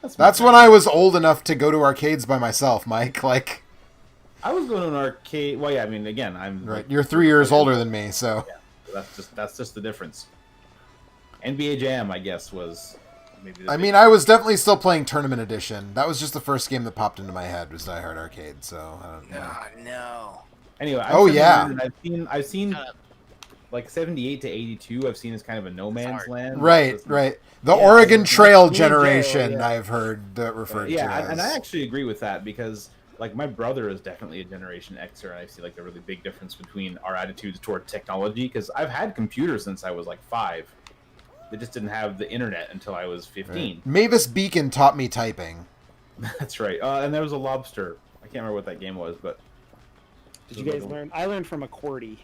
That's
mid-90s.
when I was old enough to go to arcades by myself, Mike. Like,
I was going to an arcade. Well, yeah, I mean, again, I'm
right,
like,
you're 3 years older than me, so.
that's just the difference. NBA Jam, I guess, was maybe.
I mean, I was definitely still playing Tournament Edition. That was just the first game that popped into my head was Die Hard Arcade, so I don't know.
Oh, no.
Anyway,
Oh, yeah.
I've seen
Shut up.
like 78 to 82. I've seen as kind of a no man's
Sorry.
land.
Right,
It's-
right. The
Yeah,
Oregon
like,
Trail
me and Joe,
generation,
yeah.
I've heard that referred to
Yeah,
as.
and I actually agree with that because like my brother is definitely a Generation Xer, and I see like the really big difference between our attitudes toward technology. Because I've had computers since I was like 5. They just didn't have the internet until I was 15.
Mavis Beacon taught me typing.
That's right. And there was a lobster. I can't remember what that game was, but
Did you guys learn? I learned from a QWERTY.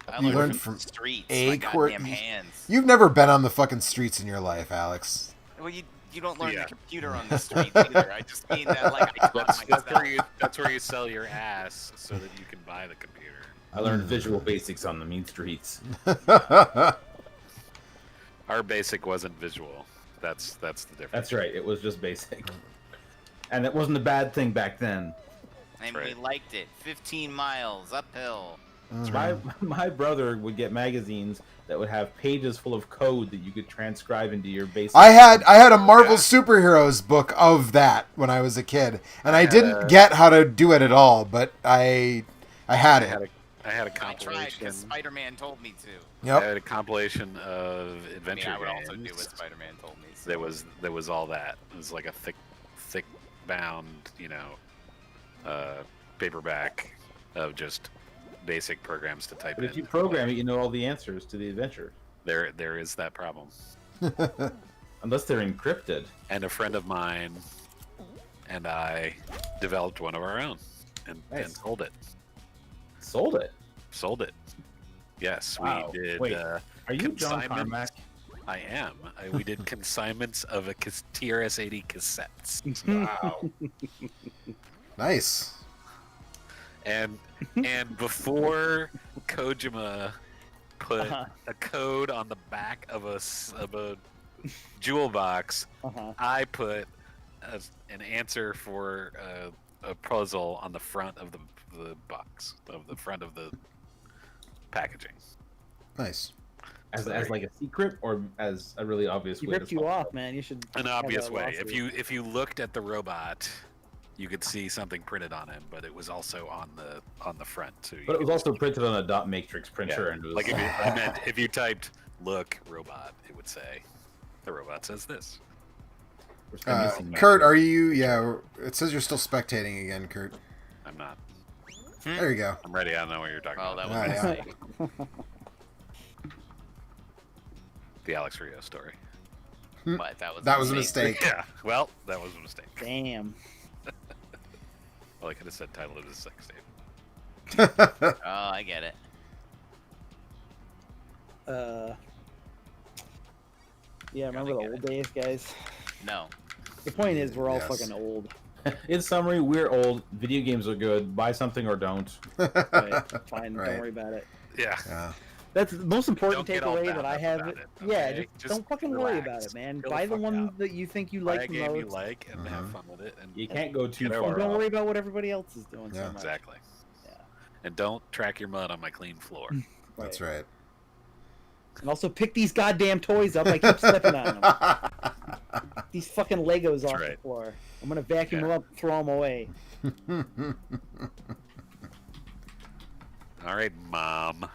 I
You
learned
learned
from
from
the streets.
a
My
quirk-
goddamn hands.
You've never been on the fucking streets in your life, Alex.
Well, you don't learn
Yeah.
the computer on the street either. I just mean that like I taught myself.
That's where you sell your ass so that you can buy the computer.
I learned visual basics on the mean streets.
Our basic wasn't visual. That's the difference.
That's right. It was just basic, and it wasn't a bad thing back then.
And
Right.
we liked it. 15 miles uphill.
My brother would get magazines that would have pages full of code that you could transcribe into your basic.
I had a Marvel superheroes book of that when I was a kid, and I didn't get how to do it at all, but I had it.
I had a
I tried
compilation.
because Spider-Man told me to.
I
Yep.
had a compilation of
I mean,
adventure
I would also do
games.
what Spider-Man told me. So.
There was all that. It was like a thick bound, paperback of just basic programs to type
But
in.
if you program it, you know all the answers to the adventure,
There is that problem.
unless they're encrypted.
And a friend of mine and I developed one of our own and
Nice.
sold it.
Sold it.
Sold it. Yes,
Wow.
we did.
Wait, Are you John
consignment-
Carmack?
I am. We did consignments of a TRS-80 cassettes,
Wow.
Nice.
and before Kojima put
Uh-huh.
a code on the back of a jewel box,
Uh-huh.
I put an answer for a puzzle on the front of the box, of the front of the packaging.
Nice.
As like a secret or as a really obvious
He
way
ripped
to
you
solve
off,
it?
man. You should.
An
have
obvious
a
way.
lawsuit.
If you looked at the robot, you could see something printed on him, but it was also on the front. So you
But it was
could-
also printed on a dot matrix printer,
yeah.
and it was
Like if you typed "look robot," it would say the robot says this.
we're still missing that.
Kurt, are you? Yeah, it says you're still spectating again, Kurt.
I'm not.
There you go.
I'm ready. I don't know what you're talking
Oh,
about.
that was
Ah,
a
yeah.
mistake.
The Alex Rio story.
But
That was a mistake.
Yeah. Well, that was a mistake.
Damn.
Well, I could have said title of the sex tape.
Oh, I get it.
Yeah, remember the old days, guys?
No.
The point is, we're all
Yes.
fucking old.
In summary, we're old. Video games are good. Buy something or don't.
Right? Fine,
Right.
don't worry about it.
Yeah.
Yeah.
That's the most important
Don't get all
takeaway
bound
that I
up
have.
about it,
Yeah,
okay?
just don't fucking worry about
relax.
it, man.
Chill
Buy
the
the
fuck
one
out.
that you think you
Buy
like
a
the
game you
most.
like and have
Mhm.
fun with it. And
You can't go too
Get
far.
over
And don't
off.
worry about what everybody else is doing
Yeah.
so much.
exactly. And don't track your mud on my clean floor.
That's right.
And also pick these goddamn toys up. I keep stepping on them. These fucking Legos off the
right.
floor. I'm gonna vacuum
Yeah.
them up and throw them away.
All right, Mom.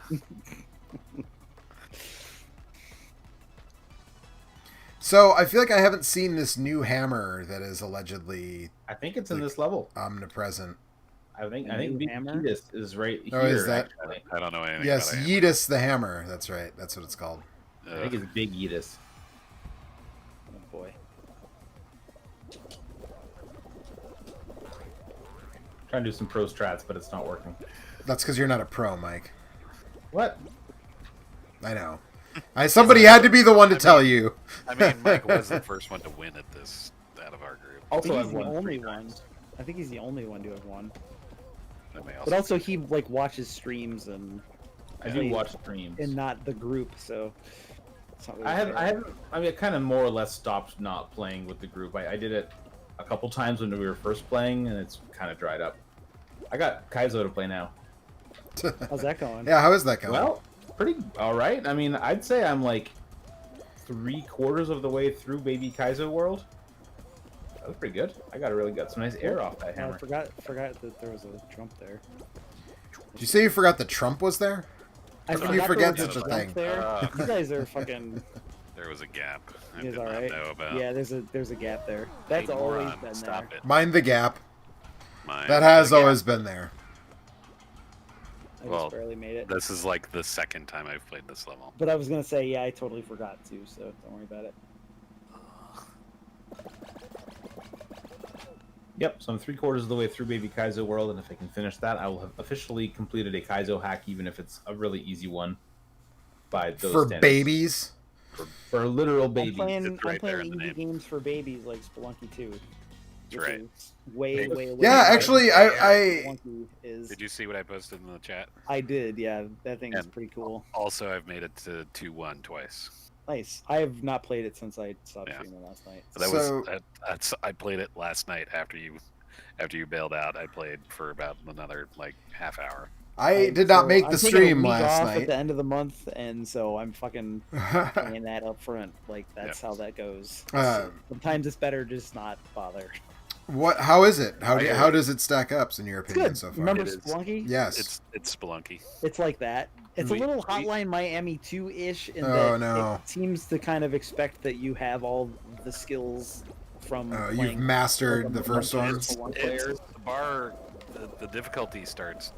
So I feel like I haven't seen this new hammer that is allegedly
I think it's in this level.
omnipresent.
I think
New
Big
hammer?
Yeetus is right
Oh,
here.
is that-
Actually.
I don't know anything
Yes,
about it.
Yeetus the hammer. That's right. That's what it's called.
I think it's Big Yeetus.
Oh boy.
Trying to do some pro strats, but it's not working.
That's because you're not a pro, Mike.
What?
I know. Somebody had to be the one to tell you.
I mean, Mike was the first one to win at this out of our group.
I think
Also,
he's
I've
the
won
only
3
one.
times.
I think he's the only one to have won.
I may
But also, he like watches streams and
I do watch streams.
and not the group, so. It's not really
I have,
fair.
I have, I mean, I kind of more or less stopped not playing with the group. I did it a couple times when we were first playing, and it's kind of dried up. I got Kaizo to play now.
How's that going?
Yeah, how is that going?
Well, pretty all right. I mean, I'd say I'm like 3/4 of the way through Baby Kaizo World. That was pretty good. I got some nice air off that
I
hammer.
forgot that there was a Trump there.
Did you say you forgot that Trump was there?
I
How can you
forgot
forget
there was
such a
Trump
thing?
There. You guys are fucking.
There was a gap. I
You
did
guys
not
all right?
know about.
Yeah, there's a gap there. That's
Hey,
always
moron,
been
Stop
there.
it.
Mind the gap.
Mine.
That has
Yeah.
always been there.
I
Well,
just barely made it.
This is like the second time I've played this level.
But I was gonna say, yeah, I totally forgot too, so don't worry about it.
Yep, so I'm 3/4 of the way through Baby Kaizo World, and if I can finish that, I will have officially completed a Kaizo hack, even if it's a really easy one. By those
For
standards.
babies?
For literal
I'm
babies.
playing,
It's right
I'm playing
there in the
indie
name.
games for babies like Spelunky 2.
That's
This
right.
is way, way, way.
Yeah,
better
actually,
than
I
Spelunky is.
Did you see what I posted in the chat?
I did, yeah. That thing is
And-
pretty cool.
Also, I've made it to 2-1 twice.
Nice. I have not played it since I stopped
Yeah.
streaming last night.
So that
So-
was I played it last night after you bailed out. I played for about another like half hour.
I did not make
I'm
the
taking a
stream
week
last
off at
night.
the end of the month, and so I'm fucking paying that up front. Like that's how that goes.
Uh,
Sometimes it's better just not bother.
What? How is it? How
I-
how does it stack up in your
It's
opinion
good.
so far?
Remember
It is.
Spelunky?
Yes.
It's Spelunky.
It's like that. It's
We-
a little
we-
Hotline Miami 2-ish in
Oh,
that
no.
it seems to kind of expect that you have all the skills from
You've
playing
mastered
like a
the first one.
bunch of one players.
The bar, the difficulty starts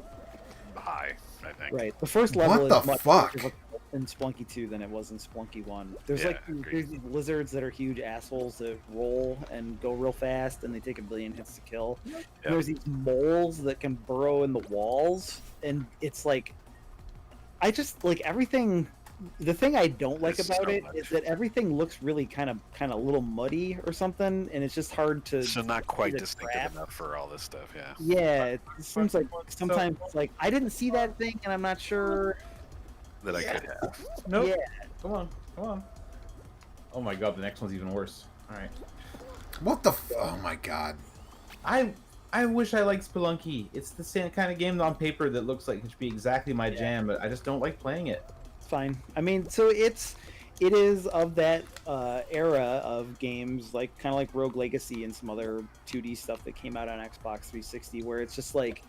high. I think.
Right. The first
What
level
the
is much
fuck?
more difficult in Spelunky 2 than it was in Spelunky 1. There's
Yeah,
like
agreed.
there's these lizards that are huge assholes that roll and go real fast and they take a billion hits to kill. And there's these moles that can burrow in the walls and it's like I just like everything. The thing I don't like
There's
about
so
it
much.
is that everything looks really kind of a little muddy or something, and it's just hard to.
So not quite
the
distinctive
trap.
enough for all this stuff. Yeah.
Yeah, it seems like sometimes it's like I didn't see that thing, and I'm not sure.
That I could have.
Nope.
Yeah,
Come on. Oh my god, the next one's even worse. Alright.
What the? Oh my god.
I wish I liked Spelunky. It's the same kind of game on paper that looks like it should be exactly my jam, but I just don't like playing it.
it's fine. I mean, so it is of that era of games, like kind of like Rogue Legacy and some other 2D stuff that came out on Xbox 360, where it's just like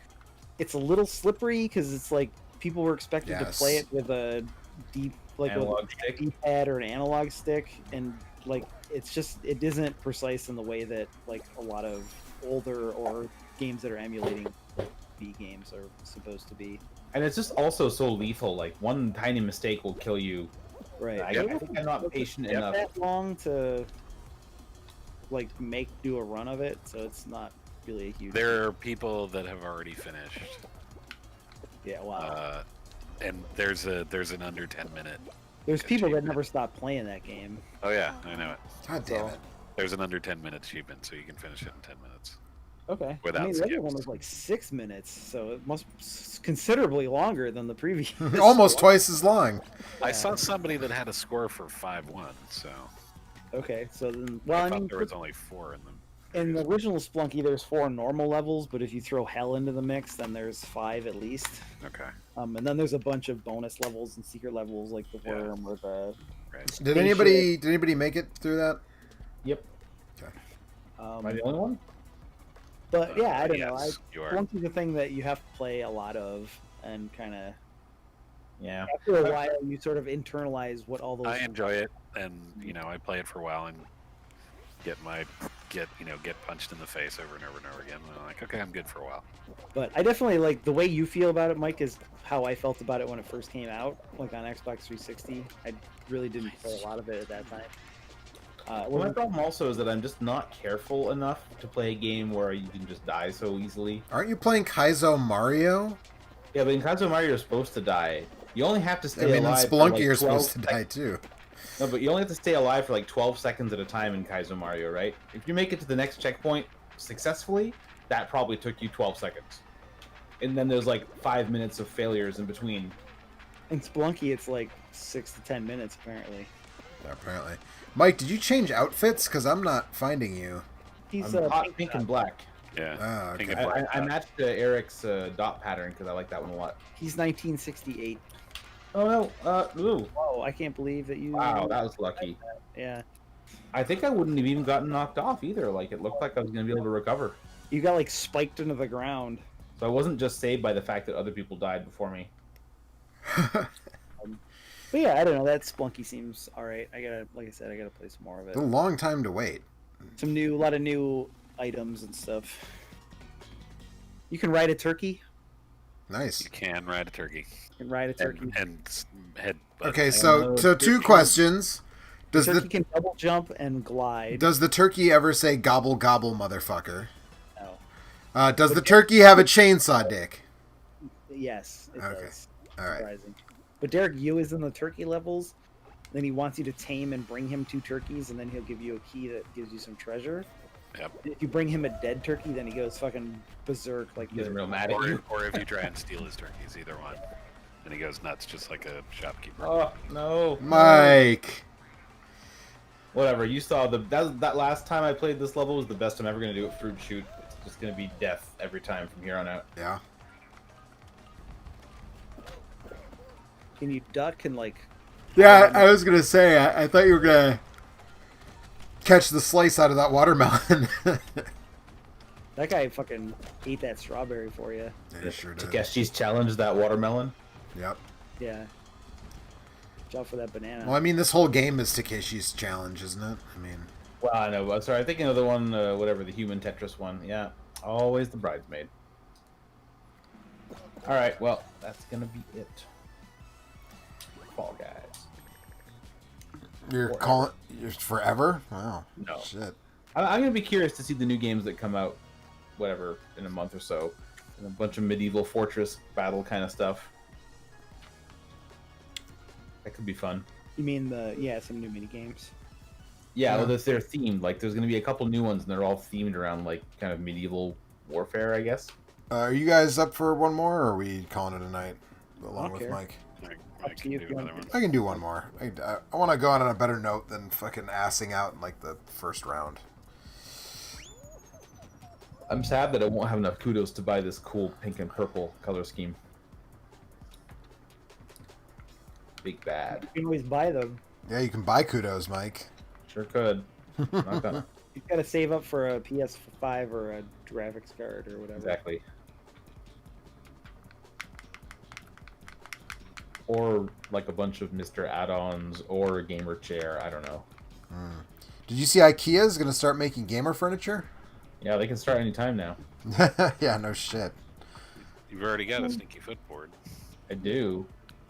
it's a little slippery because it's like people were expected to
Yes.
play it with a deep like
Analog
a
stick.
D-pad or an analog stick, and like it's just it isn't precise in the way that like a lot of older or games that are emulating B games are supposed to be.
And it's just also so lethal. Like, one tiny mistake will kill you.
Right.
I think I'm not patient enough.
That long to like do a run of it, so it's not really a huge.
There are people that have already finished,
Yeah, wow.
and there's an under 10-minute.
There's people that
achievement.
never stop playing that game.
Oh yeah, I know it.
God damn
So-
it.
There's an under 10-minute achievement, so you can finish it in 10 minutes.
Okay.
Without
I mean, the other one
skips.
was like 6 minutes, so it must be considerably longer than the previous.
Almost
one.
twice as long.
I saw somebody that had a score for 5-1, so
Okay, so then,
I
well, I
thought
mean,
there was only 4 in them.
In the original Splunky, there's 4 normal levels, but if you throw hell into the mix, then there's 5 at least.
Okay.
And then there's a bunch of bonus levels and secret levels like the
Yeah.
worm or the.
Right.
Did anybody make it through that?
Yep.
Um,
Am I the only one?
but yeah, I don't know.
Yes, you are.
Splunky's a thing that you have to play a lot of, and kind of
Yeah.
after a while, you sort of internalize what all those.
I enjoy it, and I play it for a while and get punched in the face over and over and over again. And I'm like, okay, I'm good for a while.
But I definitely like the way you feel about it, Mike, is how I felt about it when it first came out, like on Xbox 360. I really didn't play a lot of it at that time.
Well, my problem also is that I'm just not careful enough to play a game where you can just die so easily.
Aren't you playing Kaizo Mario?
Yeah, but in Kaizo Mario, you're supposed to die. You only have to
I
stay
mean, in
alive. for,
Spelunky,
like,
you're
12
supposed to die too.
No, but you only have to stay alive for like 12 seconds at a time in Kaizo Mario, right? If you make it to the next checkpoint successfully, that probably took you 12 seconds. And then there's like 5 minutes of failures in between.
In Spelunky, it's like 6 to 10 minutes apparently.
Yeah, apparently. Mike, did you change outfits? Because I'm not finding you.
He's
I'm hot pink and black.
Yeah.
Ah,
Pink
okay.
and black
I
dot.
matched Eric's dot pattern because I like that one a lot.
He's 1968.
Oh no! Ooh!
Whoa! I can't believe that you.
Wow, that was lucky.
Yeah,
I think I wouldn't have even gotten knocked off either. Like it looked like I was going to be able to recover.
you got like spiked into the ground.
So I wasn't just saved by the fact that other people died before me.
But yeah, I don't know. That Splunky seems all right. Like I said, I gotta play some more of it.
A long time to wait.
A lot of new items and stuff. You can ride a turkey.
Nice.
You can ride a turkey
You can ride a turkey.
and head.
Okay, so two questions. Does
Turkey
the
can double jump and glide.
does the turkey ever say gobble gobble, motherfucker?
No.
Does the turkey have a chainsaw dick?
Yes, it
Okay.
does.
All right.
Surprising. But Derek Yu is in the turkey levels. Then he wants you to tame and bring him 2 turkeys, and then he'll give you a key that gives you some treasure.
Yep.
If you bring him a dead turkey, then he goes fucking berserk like
He gets
the
real mad at you.
Or if you try and steal his turkeys, either one. And he goes nuts just like a shopkeeper.
Oh no,
Mike.
Whatever. You saw that last time I played this level was the best I'm ever going to do at Fruit Shoot. It's just going to be death every time from here on out.
Yeah.
Can you duck and like?
Yeah, I was gonna say. I thought you were gonna catch the slice out of that watermelon.
That guy fucking ate that strawberry for you.
Yeah, he sure did.
Takeshi's challenged that watermelon.
Yep.
Yeah. Watch out for that banana.
Well, I mean, this whole game is Takeshi's challenge, isn't it? I mean,
Well, I know. Sorry, I'm thinking of the one, whatever, the human Tetris one. Yeah, always the bridesmaid. All right, well, that's gonna be it. Fall Guys.
you're
Forever.
calling you're forever. Wow.
No.
Shit.
I'm gonna be curious to see the new games that come out, whatever, in a month or so, and a bunch of medieval fortress battle kind of stuff. That could be fun.
You mean some new mini games?
Yeah,
Yeah.
well, they're themed. Like, there's gonna be a couple new ones, and they're all themed around like kind of medieval warfare, I guess.
Are you guys up for one more, or are we calling it a night? Along
don't
with
care.
Mike.
I
to
can
you
do
if you want
another one.
I can do one more. I want to go out on a better note than fucking assing out in like the first round.
I'm sad that I won't have enough kudos to buy this cool pink and purple color scheme. Big bad.
You can always buy them.
Yeah, you can buy kudos, Mike.
Sure could. Not gonna.
You've got to save up for a PS5 or a graphics card or whatever.
Exactly. Or like a bunch of Mr. Add-ons or a gamer chair. I don't know.
Did you see IKEA is going to start making gamer furniture?
Yeah, they can start anytime now.
Yeah, no shit.
You've already got a sneaky footboard.
I do.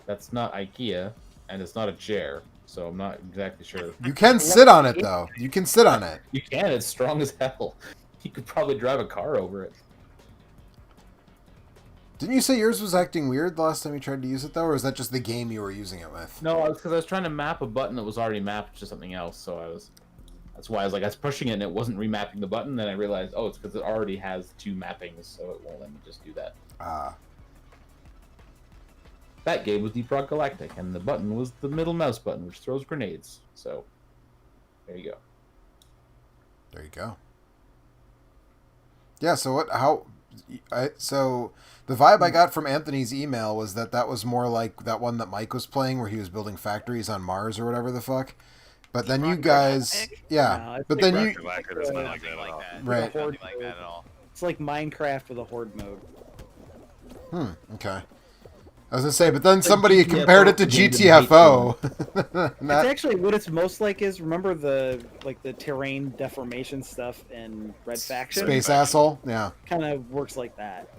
That's not IKEA, and it's not a chair, so I'm not exactly sure.
You can sit on it though. You can sit on it.
You can. It's strong as hell. You could probably drive a car over it.
Didn't you say yours was acting weird the last time you tried to use it though, or is that just the game you were using it with?
No, it's because I was trying to map a button that was already mapped to something else, so that's why I was like, I was pushing it and it wasn't remapping the button. Then I realized, oh, it's because it already has 2 mappings, so it won't let me just do that.
Ah.
That game was Deep Rock Galactic, and the button was the middle mouse button, which throws grenades. So, there you go.
There you go. Yeah. So what? How? So the vibe I got from Anthony's email was that was more like that one that Mike was playing, where he was building factories on Mars or whatever the fuck. But then you guys, yeah.
No, it's
But
like
then you,
Rocket Lacquer does not like that
Nothing
at
like
all.
that.
Right.
Nothing like that at all.
It's like Minecraft with a horde mode.
Okay. I was gonna say, but then somebody
GTFO
compared it to
games in
GTFO.
It's actually what it's most like is remember the terrain deformation stuff in Red Faction.
Space asshole. Yeah.
Kind of works like that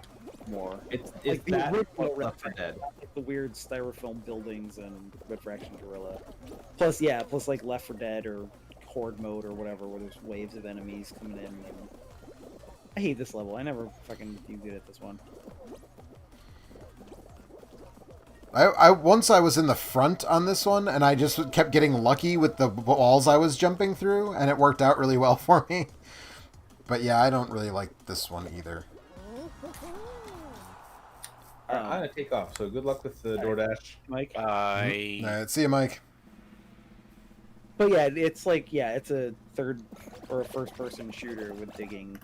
more.
It's
Like the
that
original
plus
Red
Left 4
Faction,
Dead.
not like the weird styrofoam buildings and Red Faction Guerrilla. Plus like Left 4 Dead or Horde mode or whatever, where there's waves of enemies coming in. And I hate this level. I never fucking do good at this one.
I once I was in the front on this one, and I just kept getting lucky with the walls I was jumping through, and it worked out really well for me. But yeah, I don't really like this one either.
All right, I'm gonna take off. So good luck with the DoorDash.
Mike.
All right, see you, Mike.
But yeah, it's like it's a third or a first person shooter with digging.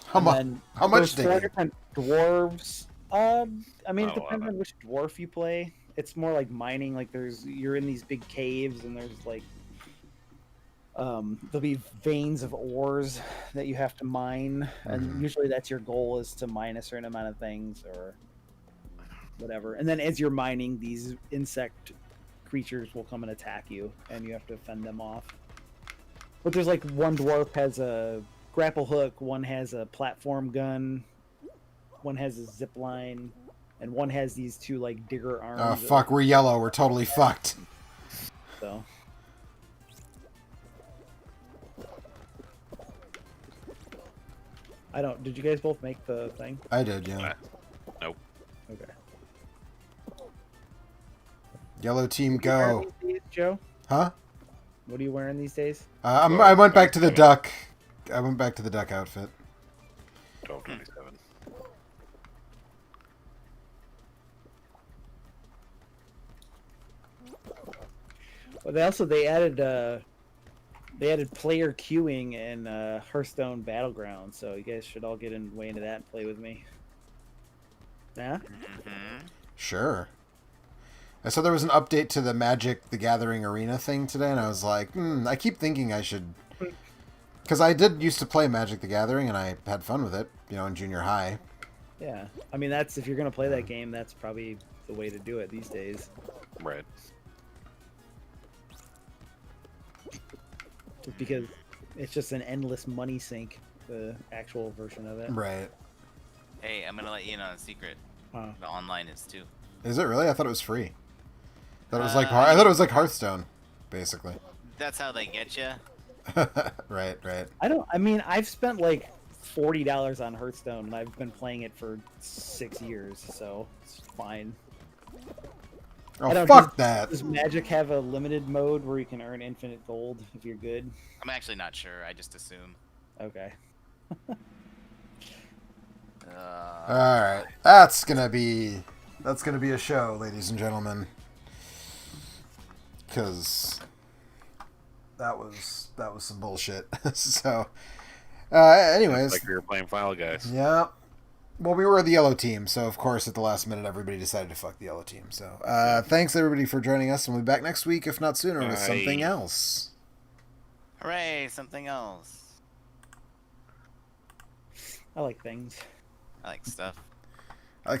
How much?
And
How much
there's 4
digging?
different dwarves. I mean, it
Oh,
depends on which dwarf you play. It's more like mining. Like you're in these big caves, and there's like there'll be veins of ores that you have to mine, and usually that's your goal is to mine a certain amount of things or whatever. And then as you're mining, these insect creatures will come and attack you, and you have to fend them off. But there's like one dwarf has a grapple hook, one has a platform gun, one has a zip line, and one has these 2 like digger arms.
Oh fuck, we're yellow. We're totally fucked.
So. I don't. Did you guys both make the thing?
I did, yeah.
Nope.
Okay.
Yellow team,
What are you wearing
go.
these days, Joe?
Huh?
What are you wearing these days?
I went back to the duck. I went back to the duck outfit.
1227.
Well, they added player queuing in Hearthstone Battlegrounds, so you guys should all get way into that and play with me. Yeah.
Mm-hmm.
Sure. I saw there was an update to the Magic the Gathering Arena thing today, and I was like, I keep thinking I should... Because I did used to play Magic the Gathering, and I had fun with it, in junior high.
Yeah. I mean, that's if you're gonna play that game, that's probably the way to do it these days.
Right.
Just because it's just an endless money sink, the actual version of it.
Right.
Hey, I'm gonna let you in on a secret.
Huh.
The online is too.
Is it really? I thought it was free. I thought it was like Hearthstone, basically.
That's how they get you.
Right.
I mean, I've spent like $40 on Hearthstone, and I've been playing it for 6 years, so it's fine. I
Oh,
don't-
fuck that.
Does Magic have a limited mode where you can earn infinite gold if you're good?
I'm actually not sure. I just assume.
Okay.
Alright. That's gonna be a show, ladies and gentlemen. Because that was some bullshit. So, anyways.
Like we were playing File Guys.
Yeah. Well, we were the yellow team, so of course at the last minute everybody decided to fuck the yellow team. So, thanks everybody for joining us, and we'll be back next week, if not sooner, with something else.
Hooray! Something else.
I like things.
I like stuff.